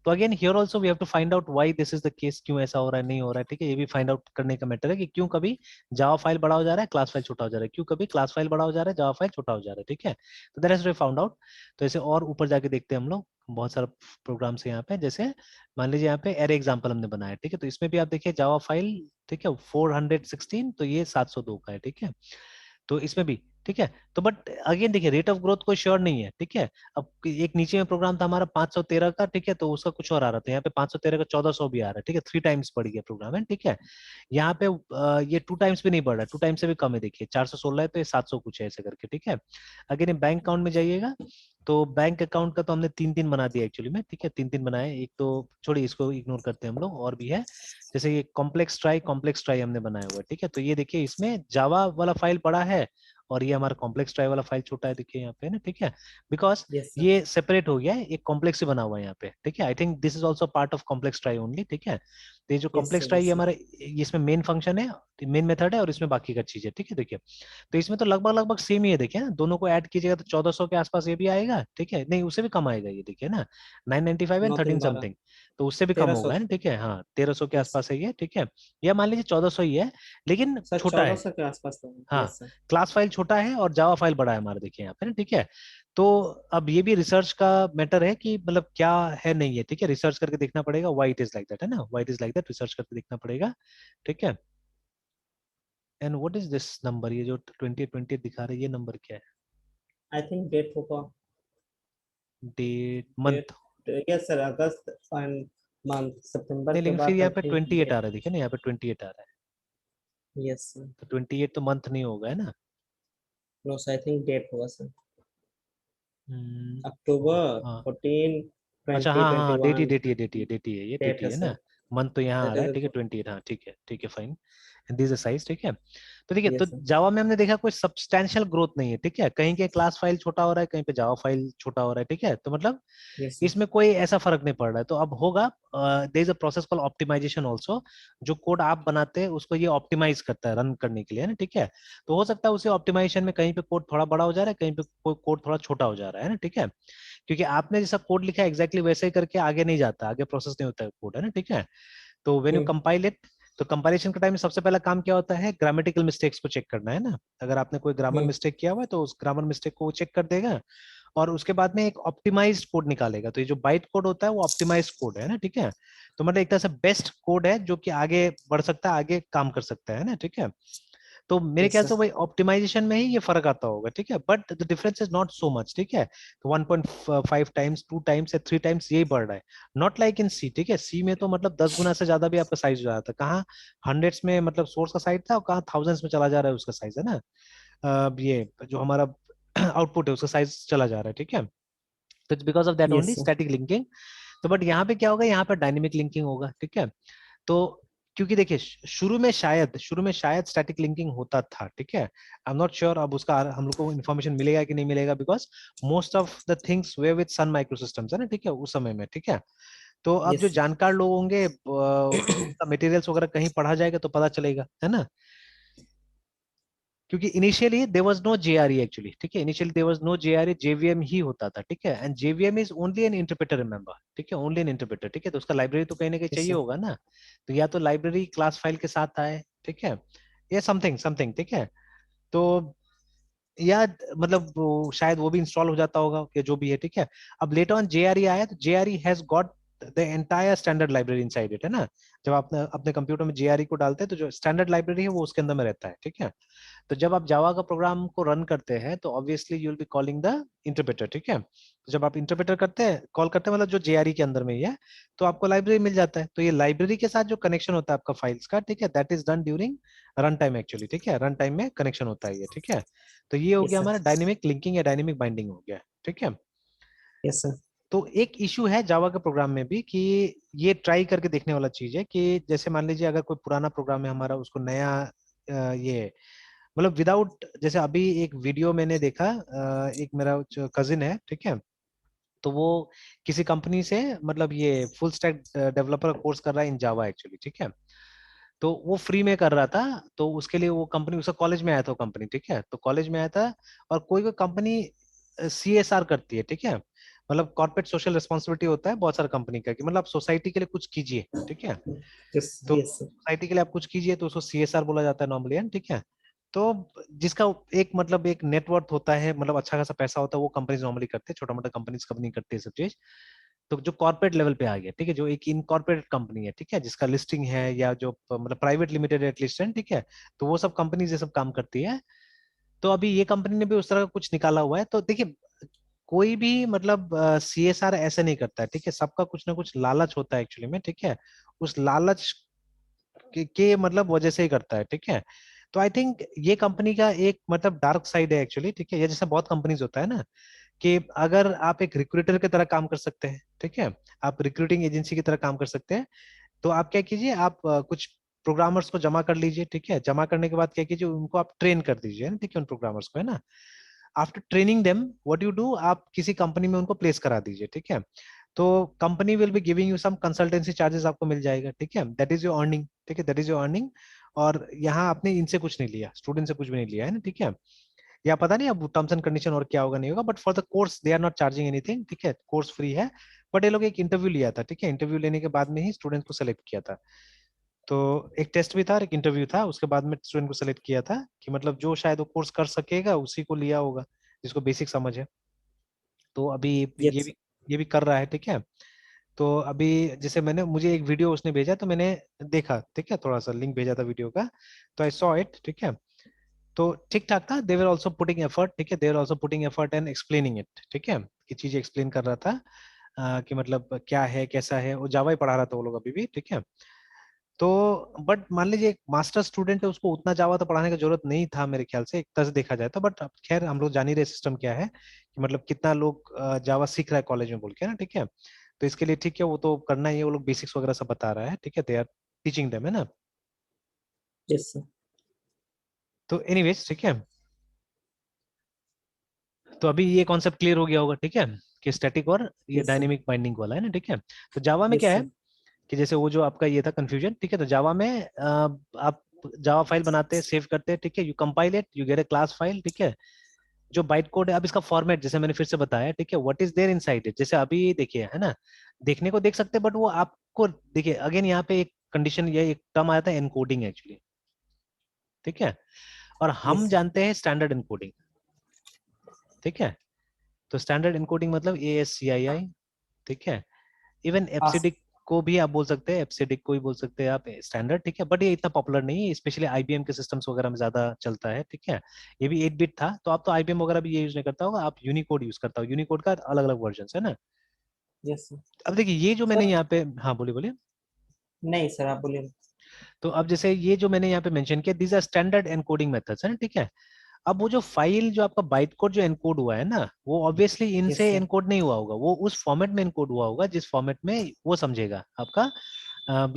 S2: तो again here also we have to find out why this is the case, क्यों ऐसा हो रहा है, नहीं हो रहा है, ठीक है। ये भी फाइंड आउट करने का मैटर है कि क्यों कभी जावा फाइल बड़ा हो जा रहा है, क्लास फाइल छोटा हो जा रहा है, क्यों कभी क्लास फाइल बड़ा हो जा रहा है, जावा फाइल छोटा हो जा रहा है, ठीक है। तो that is we found out. तो ऐसे और ऊपर जाके देखते हैं हम लोग, बहुत सारा प्रोग्राम्स है यहाँ पे, जैसे मान लीजिए यहाँ पे एरे एग्जाम्पल हमने बनाया, ठीक है। तो इसमें भी आप देखिए जावा फाइल, ठीक है 416, तो ये 702 का है, ठीक है। तो इसमें भी ठीक है। तो बट अगेन देखिए, रेट ऑफ ग्रोथ कोई श्योर नहीं है, ठीक है। अब एक नीचे में प्रोग्राम था हमारा 513 का, ठीक है, तो उसका कुछ और आ रहा था, यहाँ पे 513 का 1400 भी आ रहा है, ठीक है, 3 टाइम्स बढ़ गया प्रोग्राम, है ठीक है। यहाँ पे ये 2 टाइम्स भी नहीं बढ़ रहा है, 2 टाइम्स से भी कम है, देखिए 416 है तो ये 700 कुछ है ऐसे करके, ठीक है। अगर ये बैंक अकाउंट में जाइएगा, तो बैंक अकाउंट का तो हमने 3 3 बना दिया एक्चुअली में, ठीक है 3 3 बनाए, एक तो छोड़िए इसको इग्नोर करते हैं हम लोग, और भी है, जैसे ये कॉम्प्लेक्स ट्राई हमने बनाया हुआ है, ठीक है। तो ये देखिए इसमें जावा वाला फाइल बड़ा है, और ये हमारा कॉम्प्लेक्स ट्राई वाला फाइल छोटा है, देखिए यहाँ पे ना, ठीक है। Because
S1: yes sir.
S2: ये सेपरेट हो गया है, एक कॉम्प्लेक्स ही बना हुआ है यहाँ पे, ठीक है। I think this is also part of complex try only, ठीक है। तो ये जो
S1: yes
S2: complex
S1: sir.
S2: Try,
S1: yes
S2: ये
S1: सर।
S2: हमारा इसमें मेन फंक्शन है, मेन मेथड है, और इसमें बाकी का चीज है, ठीक है। देखिए तो इसमें तो लगभग लगभग सेम ही है, देखिए ना, दोनों को ऐड कीजिएगा तो 1400 के आसपास ये भी आएगा, ठीक है, नहीं उससे भी कम आएगा ये, देखिए ना 995 एंड 13
S1: 9 3 12
S2: समथिंग, तो उससे भी कम
S1: 1300।
S2: होगा, है ना, ठीक है। हाँ 1300 के
S1: यस
S2: आसपास है ये, ठीक है। या मान लीजिए 1400 ही है, लेकिन
S1: सर,
S2: छोटा है।
S1: 1400 के आसपास तो।
S2: हाँ,
S1: यस सर।
S2: क्लास फाइल छोटा है और जावा फाइल बड़ा है हमारा, देखिए यहाँ पे ना, ठीक है। तो अब ये भी रिसर्च का मैटर है कि मतलब क्या है, नहीं है, ठीक है, रिसर्च करके देखना पड़ेगा, why it is like that, है ना, why it is like that, research करके देखना पड़ेगा, ठीक है। And what is this number, ये जो 2020 दिखा रहा है, ये नंबर क्या है,
S1: आई थिंक डेट होगा।
S2: Date
S1: date.
S2: Month.
S1: Yes sir, August end month, सितंबर
S2: नहीं
S1: के
S2: लेकिन फिर
S1: बाद
S2: यहाँ
S1: आई
S2: पे
S1: थिंक
S2: 28 आ
S1: डेट।
S2: रहा है, देखिए ना यहाँ पे 28 आ रहा है,
S1: यस सर।
S2: तो 28 तो मंथ नहीं होगा, है ना।
S1: No sir, I think date होगा सर।
S2: हम्म,
S1: अक्टूबर
S2: हाँ
S1: 14
S2: अच्छा, हाँ हाँ हाँ, डेट ही
S1: 2021।
S2: डेट ही डेट ही डेट ही है, ये डेट
S1: डेट
S2: ही
S1: है
S2: है
S1: सर।
S2: ना। मंथ तो यहाँ आ
S1: दैट
S2: रहा है,
S1: इज
S2: ठीक है
S1: गुड।
S2: 28, हाँ ठीक है फाइन। दिस साइज, ठीक है। तो देखिए, तो
S1: यस सर।
S2: जावा में हमने देखा कोई सब्सटैंशियल ग्रोथ नहीं है, ठीक है, कहीं के क्लास फाइल छोटा हो रहा है, कहीं पे जावा फाइल छोटा हो रहा है, ठीक है। तो मतलब
S1: यस सर।
S2: इसमें कोई ऐसा फर्क नहीं पड़ रहा है, तो अब होगा, there is a process called optimisation also, जो कोड आप बनाते हैं उसको ये ऑप्टिमाइज करता है रन करने के लिए, है ना, ठीक है। तो हो सकता है उसे ऑप्टिमाइजेशन में कहीं पे कोड थोड़ा बड़ा हो जा रहा है, कहीं पे कोई कोड थोड़ा छोटा हो जा रहा है ना, ठीक है। क्योंकि आपने जैसा कोड लिखा है एग्जैक्टली वैसे ही करके आगे नहीं जाता, आगे प्रोसेस नहीं होता है कोड, है ना, ठीक है। तो व्हेन यू कंपाइल इट, तो कंपाइलेशन के टाइम में सबसे पहला काम क्या होता है, ग्रामेटिकल मिस्टेक्स को चेक करना, है ना। अगर आपने कोई ग्रामर मिस्टेक किया हुआ है तो उस ग्रामर मिस्टेक को चेक कर देगा, और उसके बाद में एक ऑप्टिमाइज्ड कोड निकालेगा। तो ये जो बाइट कोड होता है वो ऑप्टिमाइज्ड कोड है ना, ठीक है। तो मतलब एक तरह से बेस्ट कोड है जो कि आगे बढ़ सकता है, आगे काम कर सकता है ना, ठीक है। तो मेरे
S1: यस
S2: ख्याल से
S1: सर।
S2: वही ऑप्टिमाइजेशन में ही ये फर्क आता होगा, ठीक है, but the difference is not so much, ठीक है। तो 1.5 टाइम्स, 2 टाइम्स या 3 टाइम्स यही बढ़ रहा है, नॉट लाइक इन सी, ठीक है। सी में तो मतलब 10 गुना से ज्यादा भी आपका साइज हो जाता है, कहाँ हंड्रेड्स में मतलब सोर्स का साइज था, और कहाँ थाउजेंड्स में चला जा रहा है उसका साइज, है ना। ये जो हमारा आउटपुट है उसका साइज चला जा रहा है, ठीक है। तो it's because of that
S1: yes
S2: only
S1: sir.
S2: Static linking. तो बट यहाँ पे क्या होगा, यहाँ पे डायनेमिक लिंकिंग होगा, ठीक है। तो क्योंकि देखिए शुरू में शायद स्टैटिक लिंकिंग होता था, ठीक है। आई एम नॉट श्योर अब उसका हम लोग को इन्फॉर्मेशन मिलेगा कि नहीं मिलेगा, because most of the things way with Sun Microsystems, है ना, ठीक है, उस समय में, ठीक है। तो अब जो
S1: यस सर।
S2: जानकार लोग होंगे, मटेरियल्स वगैरह कहीं पढ़ा जाएगा तो पता चलेगा, है ना। क्योंकि initially there was no JRE actually, ठीक है, initially there was no JRE, JVM ही होता था, ठीक है। And JVM is only an interpreter, remember, ठीक है, ओनली एन इंटरप्रेटर, ठीक है। तो उसका लाइब्रेरी तो कहीं ना कहीं
S1: यस
S2: चाहिए
S1: सर।
S2: होगा ना, तो या तो लाइब्रेरी क्लास फाइल के साथ आए, ठीक है, या समथिंग समथिंग, ठीक है। तो या मतलब शायद वो भी इंस्टॉल हो जाता होगा कि जो भी है, ठीक है। अब लेटर ऑन जेआरई आया, तो JRE has got the entire standard library inside it, है ना। जब आप अपने कंप्यूटर में जेआरई को डालते हैं तो जो स्टैंडर्ड लाइब्रेरी है वो उसके अंदर में रहता है, ठीक है। तो जब आप जावा का प्रोग्राम को रन करते हैं तो obviously you will be calling the interpreter, ठीक है। तो जब आप इंटरप्रेटर करते हैं, कॉल करते हैं, मतलब जो जेआरई के अंदर में ही है, तो आपको लाइब्रेरी मिल जाता है। तो ये लाइब्रेरी के साथ जो कनेक्शन होता है आपका फाइल्स का, ठीक है, that is done during run time actually, ठीक है, रन टाइम में कनेक्शन होता है ये, ठीक है। तो ये हो
S1: यस
S2: गया
S1: सर।
S2: हमारा डायनेमिक लिंकिंग या डायनेमिक बाइंडिंग हो गया, ठीक है।
S1: Yes sir.
S2: तो एक इशू है जावा के प्रोग्राम में भी कि ये ट्राई करके देखने वाला चीज है कि जैसे मान लीजिए अगर कोई पुराना प्रोग्राम है हमारा, उसको नया ये मतलब विदाउट, जैसे अभी एक वीडियो मैंने देखा, एक मेरा कजिन है, ठीक है, तो वो किसी कंपनी से मतलब ये फुल स्टैक डेवलपर कोर्स कर रहा है इन जावा एक्चुअली, ठीक है। तो वो फ्री में कर रहा था, तो उसके लिए वो कंपनी, उसका कॉलेज में आया था वो कंपनी, ठीक है, तो कॉलेज में आया था। और कोई कोई कंपनी CSR करती है, ठीक है, मतलब कॉर्पोरेट सोशल रिस्पॉन्सिबिलिटी होता है बहुत सारा कंपनी का, कि मतलब आप सोसाइटी के लिए कुछ कीजिए, ठीक है।
S1: यस
S2: तो
S1: यस सर।
S2: सोसाइटी के लिए आप कुछ कीजिए तो उसको CSR बोला जाता है नॉर्मली, ठीक है। तो जिसका एक मतलब एक नेटवर्थ होता है, मतलब अच्छा खासा पैसा होता है, वो कंपनीज नॉर्मली करते हैं, छोटा मोटा कंपनीज कभी नहीं करती है सब चीज। तो जो कॉर्पोरेट लेवल पे आ गया, ठीक है, जो एक इनकॉर्पोरेटेड कंपनी है, ठीक है, जिसका लिस्टिंग है, या जो मतलब प्राइवेट लिमिटेड एटलीस्ट है, ठीक है, तो वो सब कंपनीज ये सब काम करती है। तो अभी ये कंपनी ने भी उस तरह का कुछ निकाला हुआ है। तो देखिए, कोई भी मतलब CSR ऐसे नहीं करता है, ठीक है, सबका कुछ ना कुछ लालच होता है एक्चुअली में, ठीक है। उस लालच के मतलब वजह से ही करता है, ठीक है। तो आई थिंक ये कंपनी का एक मतलब डार्क साइड है एक्चुअली, ठीक है, ये जैसे बहुत कंपनीज होता है ना, कि अगर आप एक रिक्रूटर की तरह काम कर सकते हैं, ठीक है, आप रिक्रूटिंग एजेंसी की तरह काम कर सकते हैं, तो आप क्या कीजिए, आप कुछ प्रोग्रामर्स को जमा कर लीजिए, ठीक है, जमा करने के बाद क्या कीजिए, उनको आप ट्रेन कर दीजिए, है ना, ठीक है, उन प्रोग्रामर्स को, है ना। After training them what you do, आप किसी कंपनी में उनको प्लेस करा दीजिए, ठीक है। तो company will be giving you some consultancy charges, आपको मिल जाएगा, ठीक है, दैट इज योर अर्निंग, ठीक है, दैट इज योर अर्निंग। और यहाँ आपने इनसे कुछ नहीं लिया, स्टूडेंट से कुछ भी नहीं लिया, है ना, ठीक है। या पता नहीं अब टर्म्स एंड कंडीशन और क्या होगा नहीं होगा, but for the course they are not charging anything, ठीक है, कोर्स फ्री है। बट ये लोग एक इंटरव्यू लिया था, ठीक है, इंटरव्यू लेने के बाद में ही स्टूडेंट को सेलेक्ट किया था। तो एक टेस्ट भी था और एक इंटरव्यू था, उसके बाद में स्टूडेंट को सेलेक्ट किया था, कि मतलब जो शायद वो कोर्स कर सकेगा उसी को लिया होगा, जिसको बेसिक समझ है। तो अभी ये
S1: यस
S2: भी ये भी कर रहा है, ठीक है। तो अभी जैसे मैंने, मुझे एक वीडियो उसने भेजा तो मैंने देखा, ठीक है, थोड़ा सा लिंक भेजा था वीडियो का, तो आई सॉ इट, ठीक है। तो ठीक ठाक था, they were also putting effort, ठीक है, they were also putting effort and explaining it, ठीक है, कि चीजें एक्सप्लेन कर रहा था, कि मतलब क्या है कैसा है, वो जावा ही पढ़ा रहा था वो लोग अभी भी, ठीक है। तो बट मान लीजिए एक मास्टर स्टूडेंट है, उसको उतना जावा तो पढ़ाने की जरूरत नहीं था मेरे ख्याल से, एक तरह से देखा जाए तो। बट अब खैर हम लोग जान ही रहे सिस्टम क्या है, कि मतलब कितना लोग जावा सीख रहा है कॉलेज में बोल के ना, ठीक है। तो इसके लिए ठीक है, वो तो करना ही है, वो लोग बेसिक्स वगैरह सब बता रहा है, ठीक है, दे आर टीचिंग देम, है ना।
S1: Yes sir.
S2: तो एनीवेज, ठीक है, तो अभी ये कॉन्सेप्ट क्लियर हो गया होगा, ठीक है, कि स्टैटिक और ये
S1: यस सर।
S2: डायनेमिक बाइंडिंग वाला, है ना, ठीक है। तो जावा में क्या
S1: यस
S2: है,
S1: सर।
S2: कि जैसे वो जो आपका ये था कंफ्यूजन, ठीक है, तो जावा में आप जावा फाइल बनाते हैं, सेव करते हैं, ठीक है, you compile it, you get a class file, ठीक है। जो बाइट कोड है, अब इसका फॉर्मेट जैसे मैंने फिर से बताया, ठीक है, what is there inside it, जैसे अभी देखिए, है ना, देखने को देख सकते हैं, बट वो आपको देखिए अगेन यहाँ पे एक कंडीशन, ये एक टर्म आया था एनकोडिंग एक्चुअली, ठीक है। और हम
S1: यस
S2: जानते हैं स्टैंडर्ड एनकोडिंग, ठीक है। तो स्टैंडर्ड एनकोडिंग मतलब ASCII, ठीक है। Even
S1: sir.
S2: एप्सिडिक को भी आप बोल सकते हैं, एप्सिडिक को ही बोल सकते हैं आप स्टैंडर्ड, ठीक है, बट ये इतना पॉपुलर नहीं है, स्पेशली IBM के सिस्टम्स वगैरह में ज्यादा चलता है, ठीक है। ये भी 8 बिट था, तो आप तो IBM वगैरह भी ये यूज नहीं करता होगा, आप यूनिकोड यूज करता हो, यूनिकोड का अलग अलग वर्जन है ना।
S1: Yes sir.
S2: अब देखिए ये जो मैंने
S1: सर
S2: यहाँ पे, हाँ बोलिए बोलिए।
S1: नहीं सर, आप बोलिए।
S2: तो अब जैसे ये जो मैंने यहाँ पे मेंशन किया, these are standard encoding methods, है ना, ठीक है। अब वो जो फाइल जो आपका बाइट कोड जो एनकोड हुआ है ना, वो ऑब्वियसली
S1: यस
S2: इनसे
S1: सर।
S2: एनकोड नहीं हुआ होगा, वो उस फॉर्मेट में एनकोड हुआ होगा जिस फॉर्मेट में वो समझेगा आपका,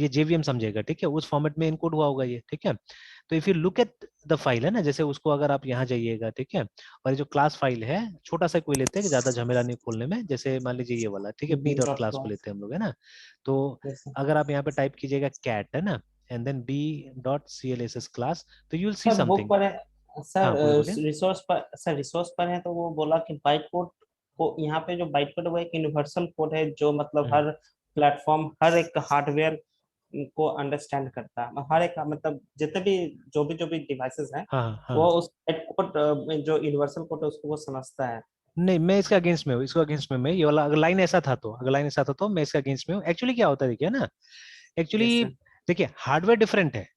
S2: ये JVM समझेगा, ठीक है, उस फॉर्मेट में एनकोड हुआ होगा ये, ठीक है। तो if you look at the file, है ना, जैसे उसको अगर आप यहाँ जाइएगा, ठीक है, और ये जो क्लास फाइल है, छोटा सा कोई लेते हैं कि ज्यादा झमेला नहीं खोलने में, जैसे मान लीजिए ये वाला, ठीक है, B
S1: B
S2: dot
S1: dot
S2: class को
S1: क्लास।
S2: लेते हैं हम लोग, है ना। तो
S1: यस सर।
S2: अगर आप यहाँ पे टाइप कीजिएगा कैट, है ना, एंड देन b.clss क्लास, तो you will see
S1: sir book
S2: something.
S1: पर है सर,
S2: हाँ बोले बोले।
S1: रिसोर्स पर है, तो वो बोला कि बाइट कोड को, यहाँ पे जो बाइट कोड है वो एक यूनिवर्सल कोड है, जो मतलब
S2: हम्म,
S1: हर प्लेटफॉर्म, हर एक हार्डवेयर को अंडरस्टैंड करता है, हर एक मतलब जितने भी जो भी डिवाइसेस हैं,
S2: हाँ
S1: वो
S2: हाँ।
S1: उस बाइट कोड में जो यूनिवर्सल कोड है उसको वो समझता है।
S2: नहीं, मैं इसके अगेंस्ट में हूँ, इसको अगेंस्ट में मैं, ये वाला अगर लाइन ऐसा था तो, अगर लाइन ऐसा था तो मैं इसके अगेंस्ट में हूँ। एक्चुअली क्या होता है देखिए ना,
S1: यस
S2: एक्चुअली
S1: सर।
S2: देखिए हार्डवेयर डिफरेंट है,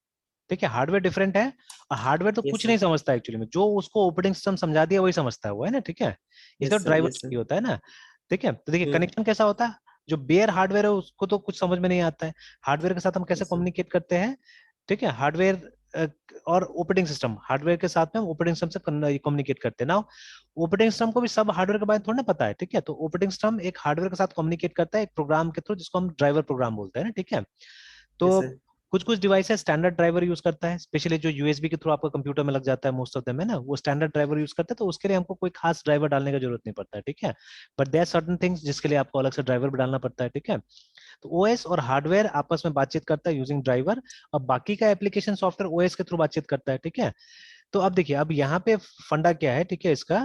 S2: ठीक है, हार्डवेयर डिफरेंट है। और हार्डवेयर तो
S1: यस
S2: कुछ
S1: सर।
S2: नहीं समझता एक्चुअली में, जो उसको ऑपरेटिंग सिस्टम समझा दिया वही समझता है वो, है ना, ठीक है। इसका
S1: yes sir.
S2: Driver
S1: yes sir.
S2: होता है ना, ठीक है। तो देखिए
S1: हम्म।
S2: कनेक्शन कैसा होता है, जो बेयर हार्डवेयर है उसको तो कुछ समझ में नहीं आता है, हार्डवेयर के साथ हम कैसे
S1: यस सर।
S2: कम्युनिकेट करते हैं, ठीक है, हार्डवेयर और ऑपरेटिंग सिस्टम, हार्डवेयर के साथ में हम ऑपरेटिंग सिस्टम से कम्युनिकेट करते हैं ना। ऑपरेटिंग सिस्टम को भी सब हार्डवेयर के बारे में थोड़ा ना पता है, ठीक है। तो ऑपरेटिंग सिस्टम एक हार्डवेयर के साथ कम्युनिकेट करता है एक प्रोग्राम के थ्रू, जिसको हम ड्राइवर प्रोग्राम बोलते हैं ना, ठीक है। तो
S1: जैसे
S2: कुछ कुछ डिवाइस है स्टैंडर्ड ड्राइवर यूज करता है, स्पेशली जो यूएसबी के थ्रू आपका कंप्यूटर में लग जाता है, मोस्ट ऑफ देम है ना, वो स्टैंडर्ड ड्राइवर यूज करते हैं, तो उसके लिए हमको कोई खास ड्राइवर डालने की जरूरत नहीं पड़ता है, ठीक है। बट देयर सर्टेन थिंग्स जिसके लिए आपको अलग से ड्राइवर भी डालना पड़ता है, ठीक है। तो ओएस और हार्डवेयर आपस में बातचीत करता है यूजिंग ड्राइवर, और बाकी का एप्लीकेशन सॉफ्टवेयर ओएस के थ्रू बातचीत करता है, ठीक है। तो अब देखिए, अब यहाँ पे फंडा क्या है, ठीक है, इसका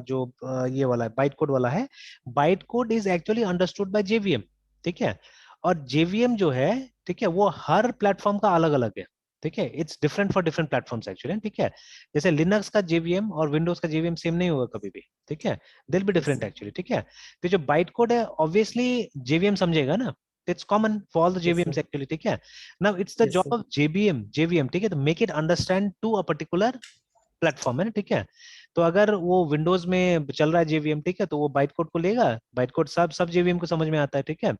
S2: जो ये वाला है बाइट कोड वाला है, byte code is actually understood by JVM, ठीक है। और जेवीएम जो है, ठीक है, वो हर प्लेटफॉर्म का अलग अलग है, ठीक है। It's different for different platforms actually, ठीक है। जैसे लिनक्स का जेवीएम और विंडोज का जेवीएम सेम नहीं होगा कभी भी, ठीक है, दिल बी डिफरेंट
S1: जैसे
S2: एक्चुअली, ठीक है। तो जो बाइट कोड है ऑब्वियसली जेवीएम समझेगा ना, it's common for all the
S1: जैसे
S2: जेवीएम्स एक्चुअली, ठीक है। नाउ इट्स द
S1: जैसे
S2: जॉब ऑफ जेवीएम, ठीक है, तो make it understand to a particular platform है ना, ठीक है। तो अगर वो विंडोज में चल रहा है जेवीएम, ठीक है, तो वो बाइट कोड को लेगा, बाइट कोड सब सब जेवीएम को समझ में आता है, ठीक है।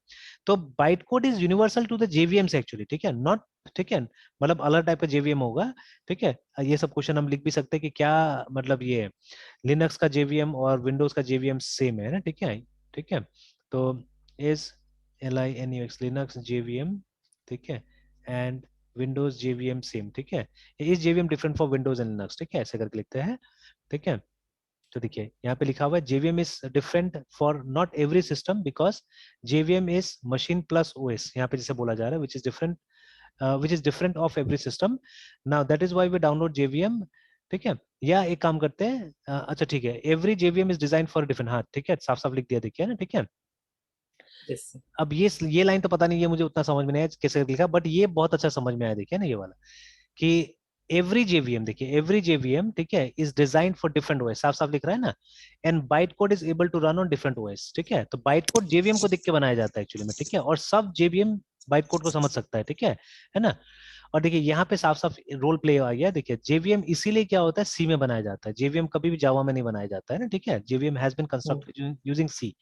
S2: तो byte code is universal to the JVMs actually, ठीक है, नॉट, ठीक है, मतलब अलग टाइप का जेवीएम होगा, ठीक है। ये सब क्वेश्चन हम लिख भी सकते हैं कि क्या मतलब ये लिनक्स का जेवीएम और विंडोज का जेवीएम सेम है ना, ठीक है, ठीक है। तो इज LINUX लिनक्स जेवीएम, ठीक है, एंड विंडोज जेवीएम सेम, ठीक है। Is JVM different for Windows and Linux, ठीक है, ऐसे करके लिखते हैं, ठीक है। तो देखिए यहाँ पे लिखा हुआ है JVM is different for not every system because JVM is machine plus OS, यहाँ पे जैसे बोला जा रहा है which is different of every system. Now that is why we download JVM, ठीक है। या एक काम करते हैं, अच्छा ठीक है, every JVM is design for different, हाँ ठीक है, साफ साफ लिख दिया, देखिए ना, ठीक है।
S1: जैसे
S2: अब ये लाइन तो पता नहीं, ये मुझे उतना समझ में नहीं आया कैसे लिखा, बट ये बहुत अच्छा समझ में आया, देखिए ना ये वाला, कि एवरी जेवीएम, देखिए एवरी जेवीएम, ठीक है, is design for different OS, साफ साफ लिख रहा है ना, and byte code is able to run on different OS, ठीक है। तो बाइट कोड जेवीएम को देख के बनाया जाता है एक्चुअली में, ठीक है, और सब जेवीएम बाइट कोड को समझ सकता है, ठीक है ना। और देखिए यहाँ पे साफ साफ रोल प्ले आ गया, देखिए जेवीएम इसीलिए क्या होता है सी में बनाया जाता है, जेवीएम कभी भी जावा में नहीं बनाया जाता है ना, ठीक है, JVM has been constructed using C.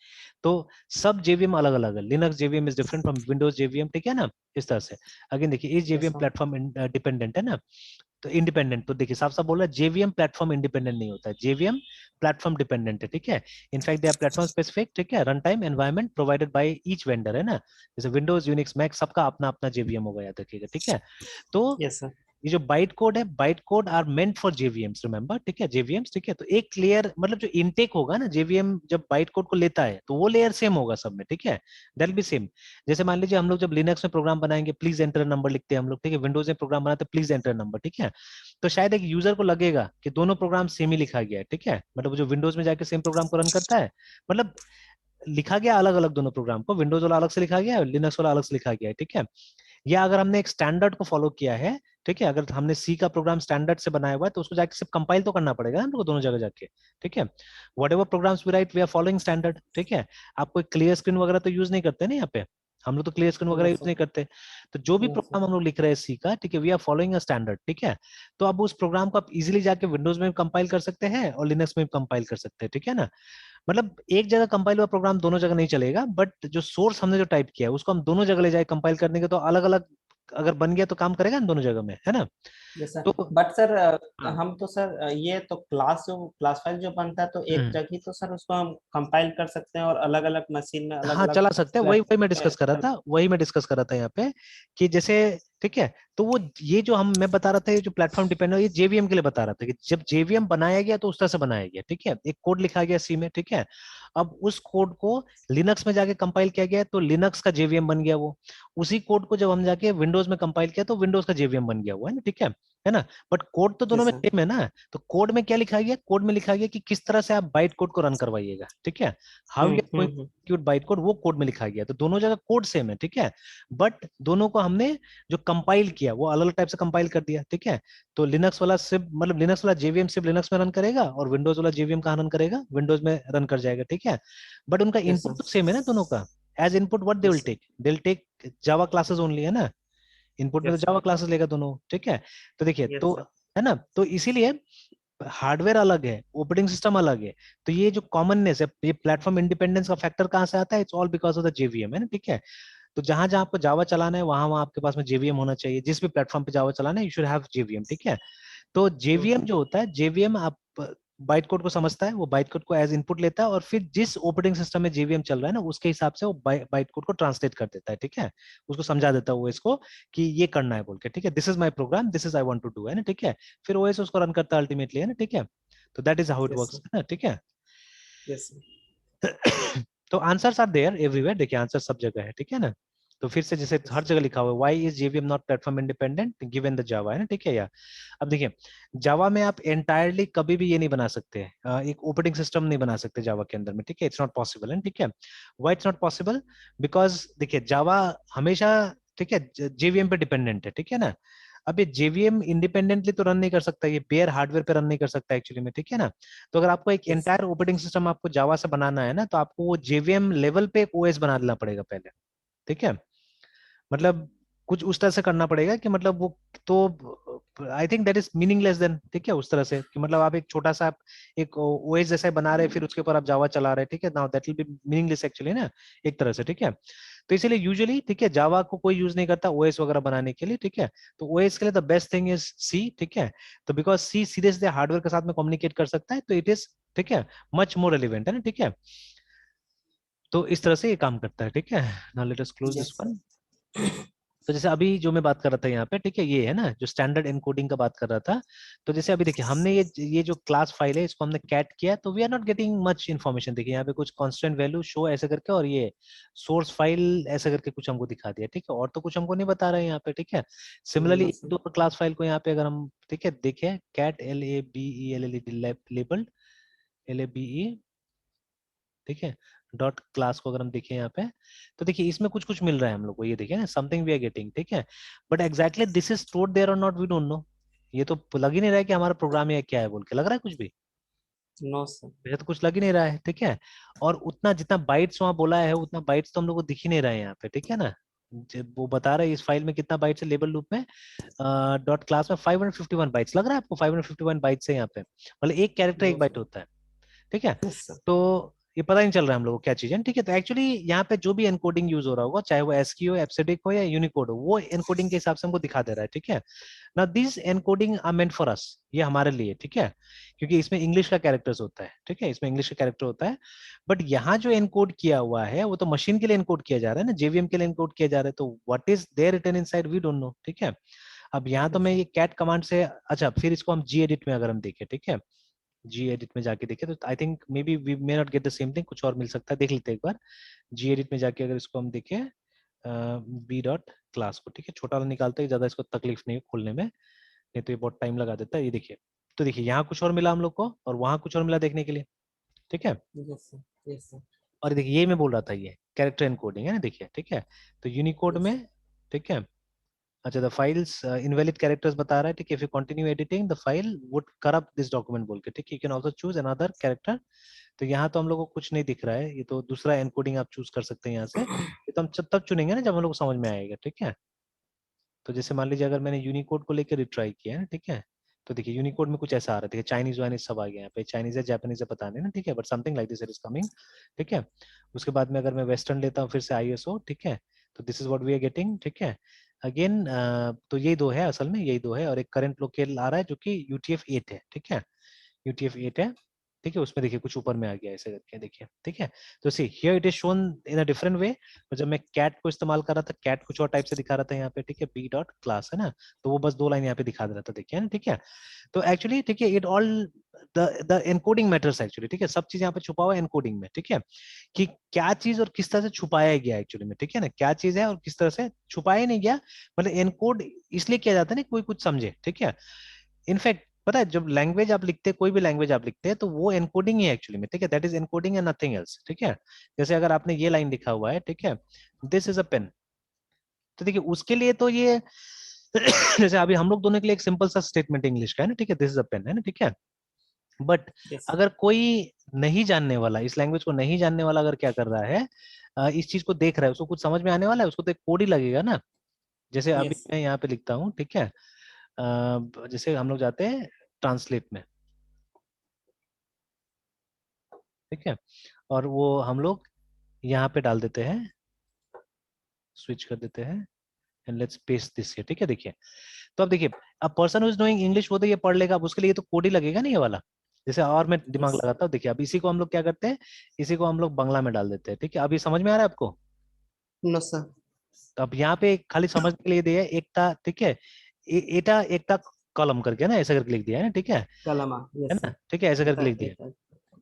S2: तो सब जेवीएम अलग अलग है, Linux JVM is different from Windows JVM, ठीक है ना, इस तरह से। अगेन देखिए इस जेवीएम
S1: जैसा
S2: प्लेटफॉर्म डिपेंडेंट है ना, तो इंडिपेंडेंट, तो देखिए साफ साफ बोल रहा है जेवीएम प्लेटफॉर्म इंडिपेंडेंट नहीं होता है, जेवीएम प्लेटफॉर्म डिपेंडेंट है, ठीक है। In fact they are platform specific, ठीक है, run time environment provided by each vendor है ना, जैसे विंडोज यूनिक्स मैक सबका अपना अपना जेवीएम होगा, याद रखिएगा, ठीक है। तो
S1: यस सर
S2: ये जो बाइट कोड है, byte code are meant for JVMs, remember, ठीक है, जेवीएम्स, ठीक है। तो एक क्लियर मतलब जो इनटेक होगा ना, जेवीएम जब बाइट कोड को लेता है तो वो लेयर सेम होगा सब में, ठीक है, दैट बी सेम। जैसे मान लीजिए हम लोग जब लिनक्स में प्रोग्राम बनाएंगे प्लीज एंटर नंबर लिखते हैं हम लोग, ठीक है, विंडोज में प्रोग्राम बनाते प्लीज एंटर नंबर, ठीक है। तो शायद एक यूजर को लगेगा कि दोनों प्रोग्राम सेम ही लिखा गया है, ठीक है, मतलब जो विंडोज में जाके सेम प्रोग्राम को रन करता है, मतलब लिखा गया अलग अलग दोनों प्रोग्राम को, विंडोज वाला अलग से लिखा गया है, लिनक्स वाला अलग से लिखा गया है, ठीक है। या अगर हमने एक स्टैंडर्ड को फॉलो किया है, ठीक है, अगर हमने सी का प्रोग्राम स्टैंडर्ड से बनाया हुआ है तो उसको जाके सिर्फ कंपाइल तो करना पड़ेगा हम लोग को दोनों जगह जाके, ठीक है। Whatever programs we write we are following standard, ठीक है। आप कोई क्लियर स्क्रीन वगैरह तो यूज नहीं करते ना यहाँ पे, हम लोग तो क्लियर स्क्रीन वगैरह
S1: यस
S2: यूज
S1: सर
S2: नहीं करते। तो जो भी
S1: यस सर
S2: प्रोग्राम हम लोग लिख रहे हैं सी का, ठीक है, we are following a standard, ठीक है। तो अब उस प्रोग्राम को आप इजिली जाके विंडोज में कंपाइल कर सकते हैं और लिनक्स में कंपाइल कर सकते हैं, ठीक है ना। मतलब एक जगह कंपाइल हुआ प्रोग्राम दोनों जगह नहीं चलेगा, बट जो सोर्स हमने जो टाइप किया है उसको हम दोनों जगह ले जाए कंपाइल करने के, तो अलग अलग अगर बन गया तो काम करेगा ना दोनों जगह में, है ना।
S1: यस सर
S2: तो
S1: बट सर
S2: हाँ,
S1: हम तो सर ये तो क्लास फाइल जो बनता है तो एक
S2: हम्म,
S1: जगह ही तो सर उसको हम कंपाइल कर सकते हैं और अलग अलग मशीन में अलग
S2: हाँ
S1: अलग
S2: चला सकते हैं, वही वही मैं डिस्कस कर रहा
S1: प्लेटफॉर्म
S2: था, वही मैं डिस्कस कर रहा था यहाँ पे, कि जैसे, ठीक है, तो वो ये जो मैं बता रहा था, ये जो प्लेटफॉर्म डिपेंड है, ये जेवीएम के लिए बता रहा था कि जब जेवीएम बनाया गया तो उस तरह से बनाया गया, ठीक है, एक कोड लिखा गया सी में, ठीक है। अब उस कोड को लिनक्स में जाके कंपाइल किया गया तो लिनक्स का जेवीएम बन गया वो, उसी कोड को जब हम जाके विंडोज में कंपाइल किया तो विंडोज का जेवीएम बन गया हुआ है ना, ठीक है ना। बट कोड तो दोनों में
S1: जैसा
S2: सेम है ना। तो कोड में क्या लिखा गया, कोड में लिखा गया कि किस तरह से आप बाइट कोड को रन करवाइएगा, ठीक है, how you are execute byte code, वो कोड में लिखा गया, तो दोनों जगह कोड सेम है, ठीक है। बट दोनों को हमने जो कंपाइल किया वो अलग अलग टाइप से कंपाइल कर दिया, ठीक है। तो लिनक्स वाला सिर्फ मतलब लिनक्स वाला जेवीएम सिर्फ लिनक्स में रन करेगा और विंडोज वाला जेवीएम कहाँ रन करेगा, विंडोज में रन कर जाएगा, ठीक है। बट उनका
S1: जैसा
S2: इनपुट तो सेम है ना दोनों का। As input what they will
S1: जैसा
S2: take, they will take Java classes only, है ना। इनपुट में तो
S1: यस
S2: जावा क्लासेस लेगा दोनों, ठीक है। तो देखिए
S1: यस
S2: तो,
S1: सर
S2: है ना, तो इसीलिए हार्डवेयर अलग है, ऑपरेटिंग सिस्टम अलग है। तो ये जो कॉमननेस है, ये प्लेटफॉर्म इंडिपेंडेंस का फैक्टर कहाँ से आता है, it's all because of the JVM, है ना, ठीक है। तो जहां जहां आपको जावा चलाना है वहां वहां आपके पास में जेवीएम होना चाहिए, जिस भी प्लेटफॉर्म पे जावा चलाना है यू शुड हैव जेवीएम, ठीक है। तो जेवीएम जो होता है, जेवीएम आप बाइट कोड को समझता है, वो बाइट कोड को एज इनपुट लेता है और फिर जिस ऑपरेटिंग सिस्टम में जेवीएम चल रहा है ना उसके हिसाब से वो बाइट कोड को ट्रांसलेट कर देता है, ठीक है। उसको समझा देता है ओएस को कि ये करना है बोल के, ठीक है, this is my program, this is I want to do, है ना, ठीक है। फिर ओएस उसको रन करता है अल्टीमेटली, है ना, ठीक है। तो that is how it
S1: yes
S2: works,
S1: sir.
S2: है ना, ठीक है।
S1: Yes sir.
S2: तो आंसर्स आर देयर एवरीवेयर, देखिए आंसर सब जगह है, ठीक है ना। तो फिर से जैसे
S1: यस
S2: हर जगह लिखा हुआ है why is JVM not platform independent given the Java, है ना, ठीक है। या अब देखिए जावा में आप एंटायरली कभी भी ये नहीं बना सकते, एक ऑपरेटिंग सिस्टम नहीं बना सकते जावा के अंदर में, ठीक है, इट्स नॉट पॉसिबल, है, ठीक है। Why it's not possible? Because देखिए जावा हमेशा, ठीक है, जेवीएम पे डिपेंडेंट है, ठीक है ना। अब ये जेवीएम इंडिपेंडेंटली तो रन नहीं कर सकता, ये बेयर हार्डवेयर पे रन नहीं कर सकता एक्चुअली में, ठीक है ना। तो अगर आपको एक
S1: यस।
S2: एंटायर ऑपरेटिंग सिस्टम आपको जावा से बनाना है ना, तो आपको वो जेवीएम लेवल पे एक ओएस बना देना पड़ेगा पहले, ठीक है। मतलब कुछ उस तरह से करना पड़ेगा कि मतलब वो, तो I think that is meaningless then, ठीक है, उस तरह से कि मतलब आप एक छोटा सा एक ओएस जैसा बना रहे हैं फिर उसके ऊपर आप जावा चला रहे हैं, ठीक है, now that will be meaningless actually ना, एक तरह से, ठीक है। तो इसीलिए यूजुअली, ठीक है, जावा को कोई यूज नहीं करता ओएस वगैरह बनाने के लिए, ठीक है। तो ओएस के लिए the best thing is C, ठीक है। तो बिकॉज सी सीधे सीधे हार्डवेयर के साथ में कम्युनिकेट कर सकता है, तो इट इज, ठीक है, मच मोर रेलिवेंट, है ना, ठीक है। तो इस तरह से ये काम करता है, ठीक है। Now let us close this
S1: yes sir.
S2: One. तो जैसे अभी जो मैं बात कर रहा था यहाँ पे, ठीक है, ये है ना जो स्टैंडर्ड एनकोडिंग का बात कर रहा था। तो जैसे अभी देखिए हमने ये जो क्लास फाइल है इसको हमने कैट किया, तो we are not getting much information. देखिए यहाँ पे कुछ कांस्टेंट वैल्यू शो ऐसे करके और ये सोर्स फाइल ऐसे करके कुछ हमको दिखा दिया, ठीक है, और तो कुछ हमको नहीं बता रहे हैं यहाँ पे, ठीक है। सिमिलरली
S1: नो
S2: एक
S1: सर।
S2: दो क्लास फाइल को यहाँ पे अगर हम, ठीक है, देखें, कैट LABELLE लेबल्ड LABE, ठीक है, डॉट क्लास को अगर हम देखें यहाँ पे, तो देखिए इसमें कुछ कुछ मिल रहा है हम लोग को, ये देखिए ना, समथिंग वी आर गेटिंग, ठीक है। But exactly this is stored there और नॉट वी डोंट नो। ये तो लग ही नहीं रहा है कि हमारा प्रोग्राम ये क्या है बोल के, लग रहा है कुछ भी?
S1: No sir.
S2: मुझे तो कुछ लग ही नहीं रहा है, ठीक है। और उतना जितना बाइट्स वहां बोला है उतना बाइट्स तो हम लोग को दिख ही नहीं रहा है यहाँ पे, ठीक है ना। वो बता रहा है इस फाइल में कितना बाइट्स है लेबल लूप में, डॉट क्लास में 551 बाइट्स, लग रहा है आपको 551 बाइट्स है यहाँ पे, मतलब एक कैरेक्टर
S1: नो
S2: एक बाइट
S1: सर।
S2: होता है, ठीक है।
S1: Yes sir.
S2: तो ये पता नहीं चल रहा है हम लोग को क्या चीज है, ठीक है। तो एक्चुअली यहाँ पे जो भी एनकोडिंग यूज हो रहा होगा, चाहे वो एस्की हो, एप्सिडिक हो या यूनिकोड हो, वो एनकोडिंग के हिसाब से हमको दिखा दे रहा है, ठीक है ना। This encoding are meant for us, ये हमारे लिए, ठीक है, क्योंकि इसमें इंग्लिश का कैरेक्टर्स होता है, ठीक है, इसमें इंग्लिश का कैरेक्टर होता है। बट यहाँ जो एनकोड किया हुआ है वो तो मशीन के लिए एनकोड किया जा रहा है ना, जेवीएम के लिए एनकोड किया जा रहा है, तो what is there written inside we don't know, ठीक है। अब यहाँ तो
S1: यस
S2: मैं
S1: सर।
S2: ये कैट कमांड से, अच्छा फिर इसको हम जी एडिट में अगर हम देखें, ठीक है, जी एडिट में जाके देखे तो I think maybe we may not get the same thing, कुछ और मिल सकता है, देख लेते हैं एक बार। जी एडिट में जाके अगर इसको हम देखें, बी डॉट क्लास को, ठीक है, छोटा वाला निकालते हैं, ज्यादा इसको तकलीफ नहीं है खोलने में, नहीं तो ये बहुत टाइम लगा देता है। ये देखिए, तो देखिए यहाँ कुछ और मिला हम लोग को और वहां कुछ और मिला देखने के लिए, ठीक है।
S1: Yes sir. Yes sir.
S2: और देखिए ये मैं बोल रहा था ये कैरेक्टर एनकोडिंग है ना, देखिए, ठीक है। तो यूनिकोड
S1: यस
S2: में, ठीक है, अच्छा द फाइल्स इनवैलिड कैरेक्टर्स बता रहा है, ठीक है, if you continue editing the file would corrupt this document बोल के, ठीक है, you can also choose another character. तो यहाँ तो हम लोग को कुछ नहीं दिख रहा है, ये तो दूसरा एनकोडिंग आप चूज कर सकते हैं यहाँ से, ये तो हम तब चुनेंगे ना जब हम लोग को समझ में आएगा, ठीक है। तो जैसे मान लीजिए अगर मैंने यूनिकोड को लेकर रिट्राई किया है, ठीक है, तो देखिए यूनिकोड में कुछ ऐसा आ रहा है, देखिए चाइनीज वाइनीज सब आ गया यहाँ पे, चाइनीज है जापानीज है पता नहीं ना, ठीक है, but something like this it is coming, ठीक है। उसके बाद में अगर मैं वेस्टर्न लेता हूँ फिर से ISO, ठीक है, तो this is what we are getting, ठीक है। अगेन तो यही दो है असल में, यही दो है, और एक करंट लोकेल आ रहा है जो कि UTF-8 है, ठीक है, UTF-8 है, ठीक है। उसमें देखिए कुछ ऊपर में आ गया ऐसे करके, देखिए, ठीक है। तो see here it is shown in a different way, तो जब मैं कैट को इस्तेमाल कर रहा था कैट कुछ और टाइप से दिखा रहा था यहाँ पे, ठीक है, बी डॉट क्लास है ना, तो वो बस दो लाइन यहाँ पे दिखा दे रहा था, देखिए ना, ठीक है। तो एक्चुअली, ठीक है, it all the encoding matters actually, ठीक है, सब चीज यहाँ पे छुपा हुआ है एनकोडिंग में, ठीक है, कि क्या चीज और किस तरह से छुपाया गया एक्चुअली में, ठीक है ना, क्या चीज है और किस तरह से छुपाया नहीं गया, मतलब एनकोड इसलिए किया जाता है ना कोई कुछ समझे, ठीक है। इनफैक्ट पता है जब लैंग्वेज आप लिखते हैं, कोई भी लैंग्वेज आप लिखते हैं, तो वो एनकोडिंग ही है एक्चुअली में, ठीक है, that is encoding and nothing else, ठीक है। जैसे अगर आपने ये लाइन लिखा हुआ है, ठीक है, दिस इज अ पेन, तो देखिए उसके लिए तो ये जैसे अभी हम लोग दोनों के लिए एक सिंपल सा स्टेटमेंट इंग्लिश का है ना, ठीक है, दिस इज अ पेन, है ना, ठीक है। But
S1: yes sir.
S2: अगर कोई नहीं जानने वाला, इस लैंग्वेज को नहीं जानने वाला अगर क्या कर रहा है, इस चीज को देख रहा है, उसको कुछ समझ में आने वाला है, उसको तो एक कोड ही लगेगा ना। जैसे अभी
S1: यस सर।
S2: मैं यहाँ पे लिखता हूँ, ठीक है, जैसे हम लोग जाते हैं ट्रांसलेट में, ठीक है, और वो हम लोग यहाँ पे डाल देते हैं, स्विच कर देते हैं and let's paste this here, ठीक है। देखिए तो अब देखिए, a person who is knowing English वो तो ये पढ़ लेगा, अब उसके लिए तो कोड ही लगेगा ना ये वाला। जैसे और मैं दिमाग
S1: यस
S2: लगाता हूँ, देखिए अब इसी को हम लोग क्या करते हैं, इसी को हम लोग बांग्ला में डाल देते हैं, ठीक है। अभी समझ में आ रहा है आपको?
S1: No sir.
S2: तो अब यहाँ पे खाली समझने के लिए दिया है एकता, ठीक है। एटा एकता कॉलम करके ना, ऐसा करके लिख दिया है ना, ठीक
S1: कलमा,
S2: है
S1: यस
S2: ना,
S1: सर।
S2: ठीक है, ऐसा करके
S1: एटा
S2: लिख दिया,
S1: एटा,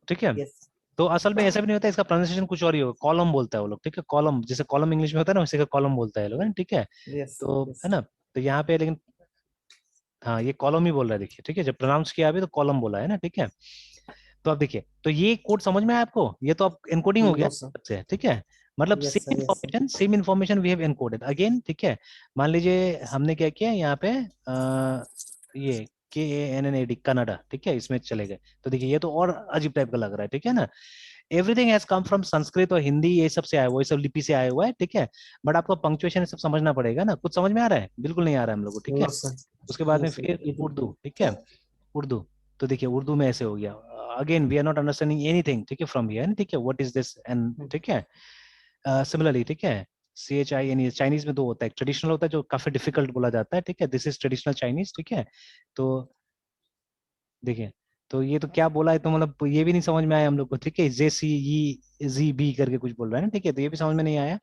S2: ठीक है।
S1: यस
S2: तो असल में ऐसा भी नहीं होता, इसका प्रोनाउंसिएशन कुछ और ही होगा, कॉलम बोलता है वो लोग, ठीक है, कॉलम, जैसे कॉलम इंग्लिश में होता है ना, वैसे का कॉलम बोलता है लोग, है ना, ठीक है।
S1: यस
S2: तो
S1: यस।
S2: है ना, तो यहाँ पे लेकिन हाँ ये कॉलम ही बोल रहा है, देखिए, ठीक है, जब प्रोनाउंस किया अभी तो कॉलम बोला है ना, ठीक है। तो अब देखिए, तो ये कोड समझ में आया आपको, ये तो अब एनकोडिंग हो गया
S1: नो सर।
S2: से, ठीक है। मतलब
S1: yes sir, yes sir.
S2: Same information we have encoded again, ठीक है। मान लीजिए हमने क्या किया यहाँ पे, ये KANNAD कनाडा, ठीक है, इसमें चले गए, तो देखिए ये तो और अजीब टाइप का लग रहा है, ठीक है ना। Everything has come from Sanskrit और हिंदी, ये सब से आया हुआ, ये सब लिपि से आया हुआ है, ठीक है। बट आपको पंक्चुएशन सब समझना पड़ेगा ना, कुछ समझ में आ रहा है? बिल्कुल नहीं आ रहा है हम लोग को, ठीक है।
S1: No sir.
S2: उसके बाद
S1: नो
S2: में
S1: सर,
S2: फिर
S1: ये तो
S2: उर्दू, ठीक है, उर्दू। तो देखिए उर्दू में ऐसे हो गया, again we are not understanding anything, ठीक है, फ्रॉम हियर, ठीक है, व्हाट इज दिस एंड, ठीक है। सिमिलरली, ठीक है, CHINE चाइनीज में दो होता है, एक ट्रेडिशनल होता है जो काफी डिफिकल्ट बोला जाता है, ठीक है, दिस इज ट्रेडिशनल चाइनीज, ठीक है। तो देखिए, तो ये तो क्या बोला है, तो मतलब ये भी नहीं समझ में आया हम लोग को, ठीक है, JCEZB करके कुछ बोल रहा है ना, ठीक है, तो ये भी समझ में नहीं आया।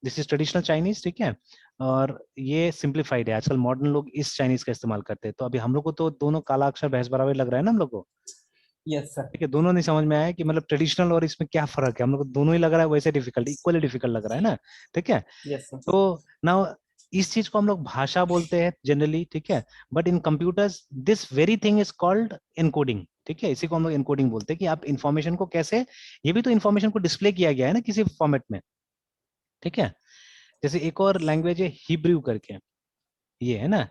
S2: दिस इज ट्रेडिशनल चाइनीज, ठीक है। और ये सिंप्लीफाइड है, आजकल मॉडर्न लोग इस चाइनीज का इस्तेमाल करते हैं, तो अभी हम लोग को तो दोनों काला अक्षर भैंस बराबर लग रहा है ना हम लोग को,
S1: यस सर।
S2: ठीक है। दोनों नहीं समझ में आया कि मतलब ट्रेडिशनल और इसमें क्या फर्क है, हम लोग को दोनों ही लग रहा है वैसे डिफिकल्ट, इक्वली डिफिकल्ट लग रहा है ना, ठीक है।
S1: Yes sir.
S2: तो नाउ इस चीज को हम लोग भाषा बोलते हैं जनरली, ठीक है। But in computers this very thing is called encoding, ठीक है, इसी को हम लोग एनकोडिंग बोलते हैं, कि आप इंफॉर्मेशन को कैसे, ये भी तो इंफॉर्मेशन को डिस्प्ले किया गया है ना किसी फॉर्मेट में, ठीक है। जैसे एक और लैंग्वेज है हिब्रू करके, ये है ना,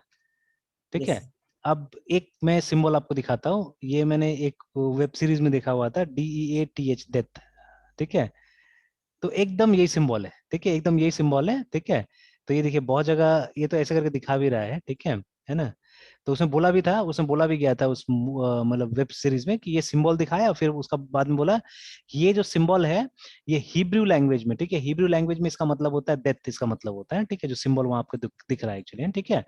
S2: ठीक
S1: यस
S2: है।
S1: सर।
S2: अब एक मैं सिंबल आपको दिखाता हूँ, ये मैंने एक वेब सीरीज में देखा हुआ था, DEATH, डेथ, ठीक है। तो एकदम यही सिंबल है, ठीक है, एकदम यही सिंबल है, ठीक है। तो ये देखिए बहुत जगह ये तो ऐसे करके दिखा भी रहा है, ठीक है ना। तो उसमें बोला भी था, उसमें बोला भी गया था उस मतलब वेब सीरीज में, कि ये सिंबल दिखाया, फिर उसका बाद में बोला कि ये जो सिंबल है ये हिब्रू लैंग्वेज में, ठीक है, हिब्रू लैंग्वेज में इसका मतलब होता है डेथ, इसका मतलब होता है, ठीक है, जो सिंबल वहां आपको दिख रहा है एक्चुअली, ठीक है।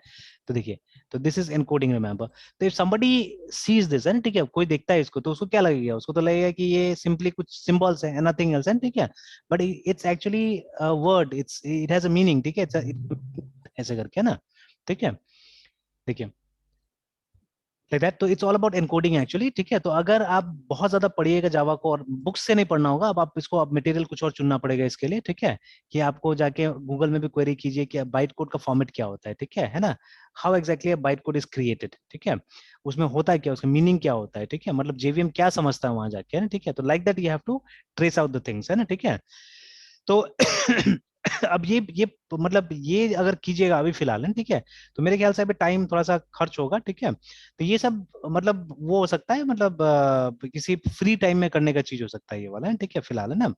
S2: तो देखिए, तो दिस इज एनकोडिंग, रिमेंबर। तो इफ समबडी सीज दिस, है ठीक है, कोई देखता है इसको, तो उसको क्या लगेगा, उसको तो लगेगा कि ये सिंपली कुछ सिंबल्स है, नथिंग एल्स, है ठीक है। But it's actually word, it has a meaning, ठीक है, ऐसे करके ना, ठीक है। देखिए लाइक दैट, तो it's all about encoding actually, ठीक है। तो अगर आप बहुत ज्यादा पढ़िएगा जावा को, और बुक्स से नहीं पढ़ना होगा, अब आप इसको, अब मटेरियल कुछ और चुनना पड़ेगा इसके लिए, ठीक है। कि आपको जाके गूगल में भी क्वेरी कीजिए कि बाइट कोड का फॉर्मेट क्या होता है, ठीक है ना। How exactly bite code is created, ठीक है। उसमें होता है क्या, उसका मीनिंग क्या होता है, ठीक है, मतलब JVM क्या समझता है वहां जाके, है ना, ठीक है। तो like that you have to trace out the things, है ना, ठीक है। तो अब ये मतलब ये अगर कीजिएगा अभी फिलहाल, है ठीक है, तो मेरे ख्याल से अभी टाइम थोड़ा सा खर्च होगा, ठीक है। तो ये सब मतलब वो हो सकता है, मतलब किसी फ्री टाइम में करने का चीज हो सकता है ये वाला, है ठीक है, फिलहाल, है ना।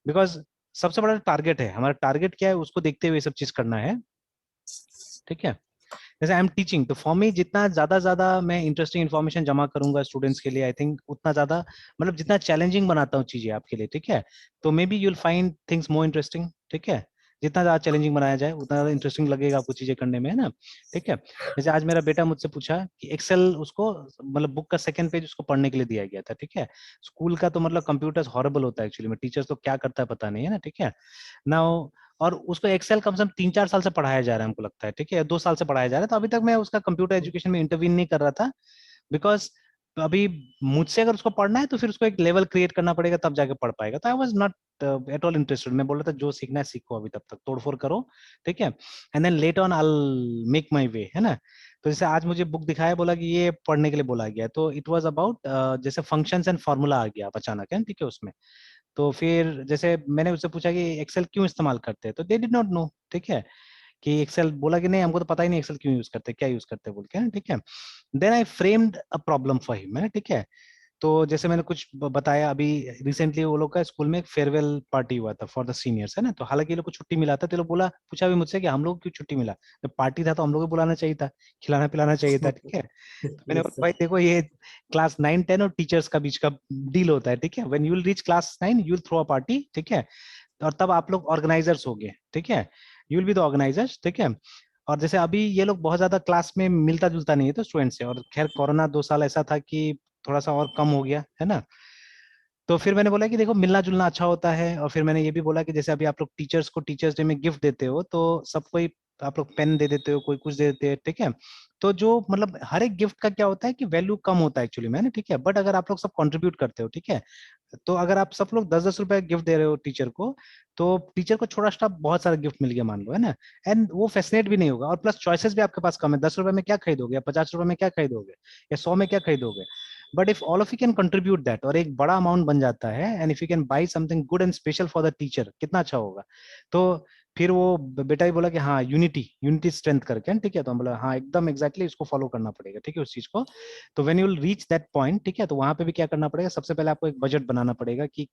S2: बिकॉज सबसे बड़ा टारगेट है हमारा, टारगेट क्या है उसको देखते हुए ये सब चीज करना है, ठीक है। जैसे आई एम टीचिंग, तो फॉर मी जितना ज्यादा ज्यादा मैं इंटरेस्टिंग इन्फॉर्मेशन जमा करूंगा स्टूडेंट्स के लिए, आई थिंक उतना ज्यादा, मतलब जितना चैलेंजिंग बनाता हूँ चीजें आपके लिए, ठीक है, तो may be you'll find things more interesting, ठीक है। जितना ज्यादा चैलेंजिंग बनाया जाए उतना ज्यादा इंटरेस्टिंग लगेगा आपको चीजें करने में, है ना, ठीक है। जैसे आज मेरा बेटा मुझसे पूछा कि एक्सेल उसको, मतलब बुक का सेकंड पेज उसको पढ़ने के लिए दिया गया था, ठीक है। स्कूल का तो मतलब कंप्यूटर्स हॉरेबल होता है एक्चुअली में, टीचर्स तो क्या करता है पता नहीं, है ना, ठीक है। नाउ और उसको एक्सेल कम से कम 3-4 साल से पढ़ाया जा रहा है हमको लगता है, ठीक है, 2 साल से पढ़ाया जा रहा है, तो अभी तक मैं उसका कंप्यूटर एजुकेशन में इंटरवीन नहीं कर रहा था, बिकॉज अभी मुझसे अगर उसको पढ़ना है तो फिर उसको एक लेवल क्रिएट करना पड़ेगा, तब जाके पढ़ पाएगा। तो I was not at all interested, मैं बोल रहा था जो सीखना है सीखो, अभी तब तक तोड़फोड़ करो, ठीक है, and then later on I make my way, है ना। तो जैसे आज मुझे बुक दिखाया, बोला कि ये पढ़ने के लिए बोला गया, तो इट वाज अबाउट जैसे फंक्शंस एंड फार्मूला आ गया अचानक, है ठीक है उसमें। तो फिर जैसे मैंने उससे पूछा कि एक्सेल क्यों इस्तेमाल करते हैं, तो दे डिड नॉट नो, ठीक है, कि एक्सेल, बोला कि नहीं हमको तो पता ही नहीं एक्सेल क्यों यूज करते, क्या यूज करते बोल के, ठीक है। Then I framed a problem for him, है ठीक है। तो जैसे मैंने कुछ बताया, अभी रिसेंटली वो लोग का स्कूल में एक फेयरवेल पार्टी हुआ था फॉर द सीनियर्स, है ना, तो हालांकि ये लोग को छुट्टी मिला था, तो ये लोग बोला, पूछा भी मुझसे कि हम लोग को क्यों छुट्टी मिला, जब पार्टी था तो हम लोग को बुलाना चाहिए था, खिलाना पिलाना चाहिए था, ठीक है। तो मैंने
S1: यस
S2: बोला
S1: सर।
S2: भाई देखो, ये क्लास 9-10 और टीचर्स का बीच का डील होता है, ठीक है, when you will reach class 9 you will throw a party, ठीक है, और तब आप लोग ऑर्गेनाइजर्स हो गए, ठीक है। You will be the organisers, ठीक है। और जैसे अभी ये लोग बहुत ज्यादा क्लास में मिलता जुलता नहीं है तो स्टूडेंट से, और खैर कोरोना 2 साल ऐसा था कि थोड़ा सा और कम हो गया है ना। तो फिर मैंने बोला कि देखो मिलना जुलना अच्छा होता है, और फिर मैंने ये भी बोला कि जैसे अभी आप लोग टीचर्स को टीचर्स डे में गिफ्ट देते हो तो सबको ही आप लोग पेन दे देते हो, कोई कुछ दे देते हैं, ठीक है। तो जो मतलब हर एक गिफ्ट का क्या होता है कि वैल्यू कम होता है एक्चुअली में ना, ठीक है। बट अगर आप लोग सब कंट्रीब्यूट करते हो, ठीक है, तो अगर आप सब लोग 10-10 रुपए गिफ्ट दे रहे हो टीचर को, तो टीचर को छोटा सा बहुत सारा गिफ्ट मिल गया मान लो, है ना। एंड वो फैसिनेट भी नहीं होगा, और प्लस चॉइसेस भी आपके पास कम है। 10 रुपए में क्या खरीदोगे, या 50 रुपए में क्या खरीदोगे, या 100 में क्या खरीदोगे। But if all of you can contribute that, और एक बड़ा अमाउंट बन जाता है, and if you can buy something good and special for the teacher, कितना अच्छा होगा। तो फिर वो बेटा ही बोला कि हाँ यूनिटी यूनिटी स्ट्रेंथ करके, ठीक है। तो हम बोला हाँ एकदम एग्जैक्टली इसको फॉलो करना पड़ेगा, ठीक है, उस चीज को। तो when you will reach that point, ठीक है, तो वहां पे भी क्या करना पड़ेगा, सबसे पहले आपको एक बजट बनाना पड़ेगा कि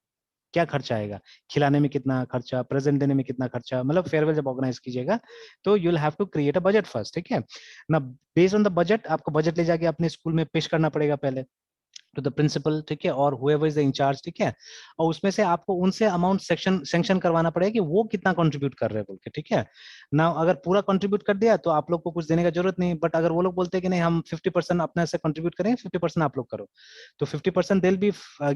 S2: क्या खर्चा आएगा, खिलाने में कितना खर्चा, प्रेजेंट देने में कितना खर्चा, मतलब फेयरवेल जब ऑर्गेनाइज कीजिएगा तो you will have to create a budget first, ठीक है ना। बेस्ड ऑन द बजट आपको बजट ले जाके अपने स्कूल में पेश करना पड़ेगा पहले टू द प्रिंसिपल, ठीक है, और हुएवर इज द इंचार्ज, ठीक है। और उसमें से आपको उनसे अमाउंट सेक्शन सैंक्शन करवाना पड़ेगा कि वो कितना कंट्रीब्यूट कर रहे हैं बोल के, ठीक है ना। अगर पूरा कंट्रीब्यूट कर दिया तो आप लोग को कुछ देने का जरूरत नहीं, बट अगर वो लोग बोलते हैं कि नहीं हम 50% अपने से कंट्रीब्यूट करेंगे, 50% आप लोग करो, तो 50% दे will be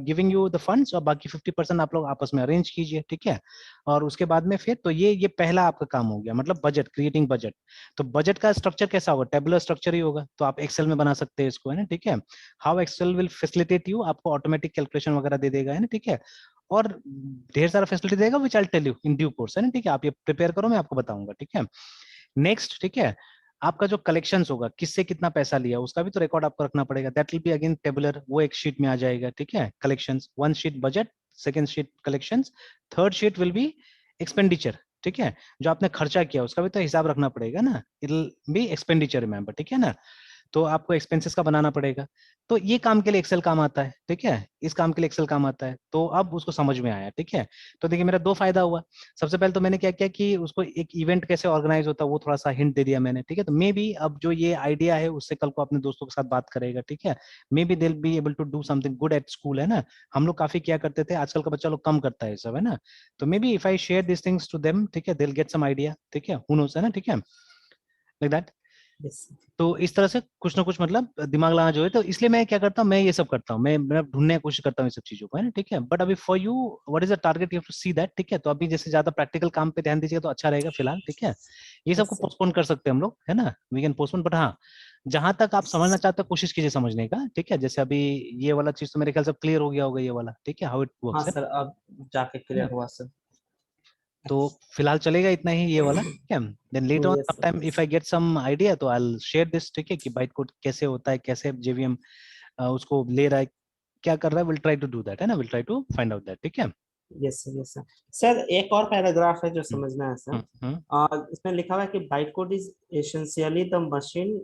S2: giving you the funds, और बाकी 50% आप लोग आपस में अरेंज कीजिए, ठीक है। और उसके बाद में फिर तो ये पहला आपका काम हो गया, मतलब बजट, क्रिएटिंग बजट। तो बजट का स्ट्रक्चर कैसा होगा, टेबुलर स्ट्रक्चर ही होगा, तो आप एक्सेल में बना सकते हैं इसको, है ना, ठीक है। How Excel will facilitate you, आपको ऑटोमेटिक कैलकुलेशन वगैरह दे देगा, है ना, ठीक है। और ढेर सारा फैसिलिटी देगा which I tell you in due course, है ना, ठीक है। आप ये प्रिपेयर करो, मैं आपको बताऊंगा, ठीक है। नेक्स्ट, ठीक है, आपका जो कलेक्शंस होगा, किससे कितना पैसा लिया उसका भी तो रिकॉर्ड आपको रखना पड़ेगा, that will be again tabular, वो एक शीट में आ जाएगा, ठीक है। Collections, one sheet budget, second sheet collections, third sheet will be expenditure, ठीक है। जो आपने खर्चा किया उसका भी तो हिसाब रखना पड़ेगा ना, it will be expenditure, remember, ठीक है ना। तो आपको एक्सपेंसेस का बनाना पड़ेगा। तो ये काम के लिए एक्सेल काम आता है, ठीक है, इस काम के लिए एक्सेल काम आता है। तो अब उसको समझ में आया, ठीक है। तो देखिए मेरा दो फायदा हुआ। सबसे पहले तो मैंने क्या किया कि उसको एक इवेंट कैसे ऑर्गेनाइज होता है वो थोड़ा सा हिंट दे दिया मैंने, ठीक है। तो मे बी अब जो ये आइडिया है उससे कल को अपने दोस्तों के साथ बात करेगा, ठीक है। Maybe they will be able to do something good at school, है ना। हम लोग काफी किया करते थे, आजकल का बच्चा लोग कम करता है सब, है ना। तो maybe if I share this things to them, ठीक है, they will get some idea, ठीक है, हु नोस, है ना, ठीक है, लाइक दैट।
S1: यस
S2: तो इस तरह से कुछ ना कुछ मतलब दिमाग लगाना जो है, तो इसलिए मैं क्या करता हूँ, मैं ये सब करता हूँ, मैं ढूंढने की कोशिश करता हूँ ये सब चीजों को, है ना, ठीक है। बट अभी for you what is the target, you have to see that, ठीक है। तो अभी जैसे ज्यादा प्रैक्टिकल काम पे ध्यान दीजिएगा तो अच्छा रहेगा फिलहाल, ठीक है। ये
S1: यस
S2: सबको
S1: सर।
S2: पोस्टपोन कर सकते हैं हम लोग, है ना, वी कैन पोस्टपोन। बट हाँ, जहां तक आप समझना चाहते हो कोशिश कीजिए समझने का, ठीक है। जैसे अभी ये वाला चीज तो मेरे ख्याल से क्लियर हो गया होगा, ये वाला, ठीक है, हाउ इट
S1: हाँ
S2: वर्क्स,
S1: सर, अब जाके
S2: है ना।
S1: क्लियर हुआ सर।
S2: तो फिलहाल चलेगा इतना ही ये वाला, ठीक है। Then later on
S1: yes sir,
S2: sometime if
S1: yes.
S2: I get some idea तो आई विल शेयर दिस, ठीक है, कि बाइट कोड कैसे होता है, कैसे जेवीएम उसको ले रहा है, क्या कर रहा है, will try to do that, है ना, will try to find out that, ठीक है।
S1: Yes sir, yes sir. Sir एक और पैराग्राफ है जो
S2: हम्म,
S1: समझना है सर।
S2: हम्म,
S1: इसमें लिखा हुआ है कि bite code is essentially the machine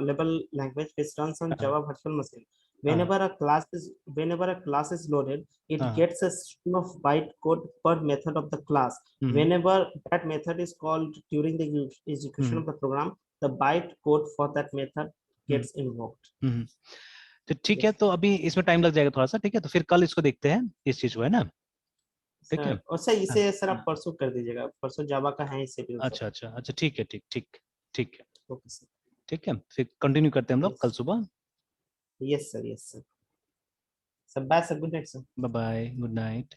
S1: level language which runs on
S2: हाँ
S1: Java virtual machine.
S2: हाँ
S1: Whenever a class is loaded, it
S2: हाँ,
S1: gets a string of byte code per method of the class.
S2: Hmm,
S1: Whenever that method is called during the execution
S2: hmm,
S1: of the program, the byte code for that method
S2: hmm,
S1: gets invoked.
S2: हम्म। तो ठीक है,
S1: Yes.
S2: तो अभी इसमें time लग जाएगा थोड़ा सा, ठीक है, तो फिर कल इसको देखते हैं इस चीज को, है ना, ठीक है।
S1: सर और सर
S2: हाँ,
S1: इसे सर आप परसों कर दीजिएगा, परसों जावा का है इसे भी सर।
S2: अच्छा अच्छा अच्छा, ठीक है, ठीक ठीक ठीक है,
S1: ओके सर।
S2: ठीक है, फिर कंटिन्यू करते हैं हम लोग
S1: यस।
S2: कल सुबह।
S1: Yes sir, yes sir. Sir bye sir, good night sir.
S2: Bye bye, good night.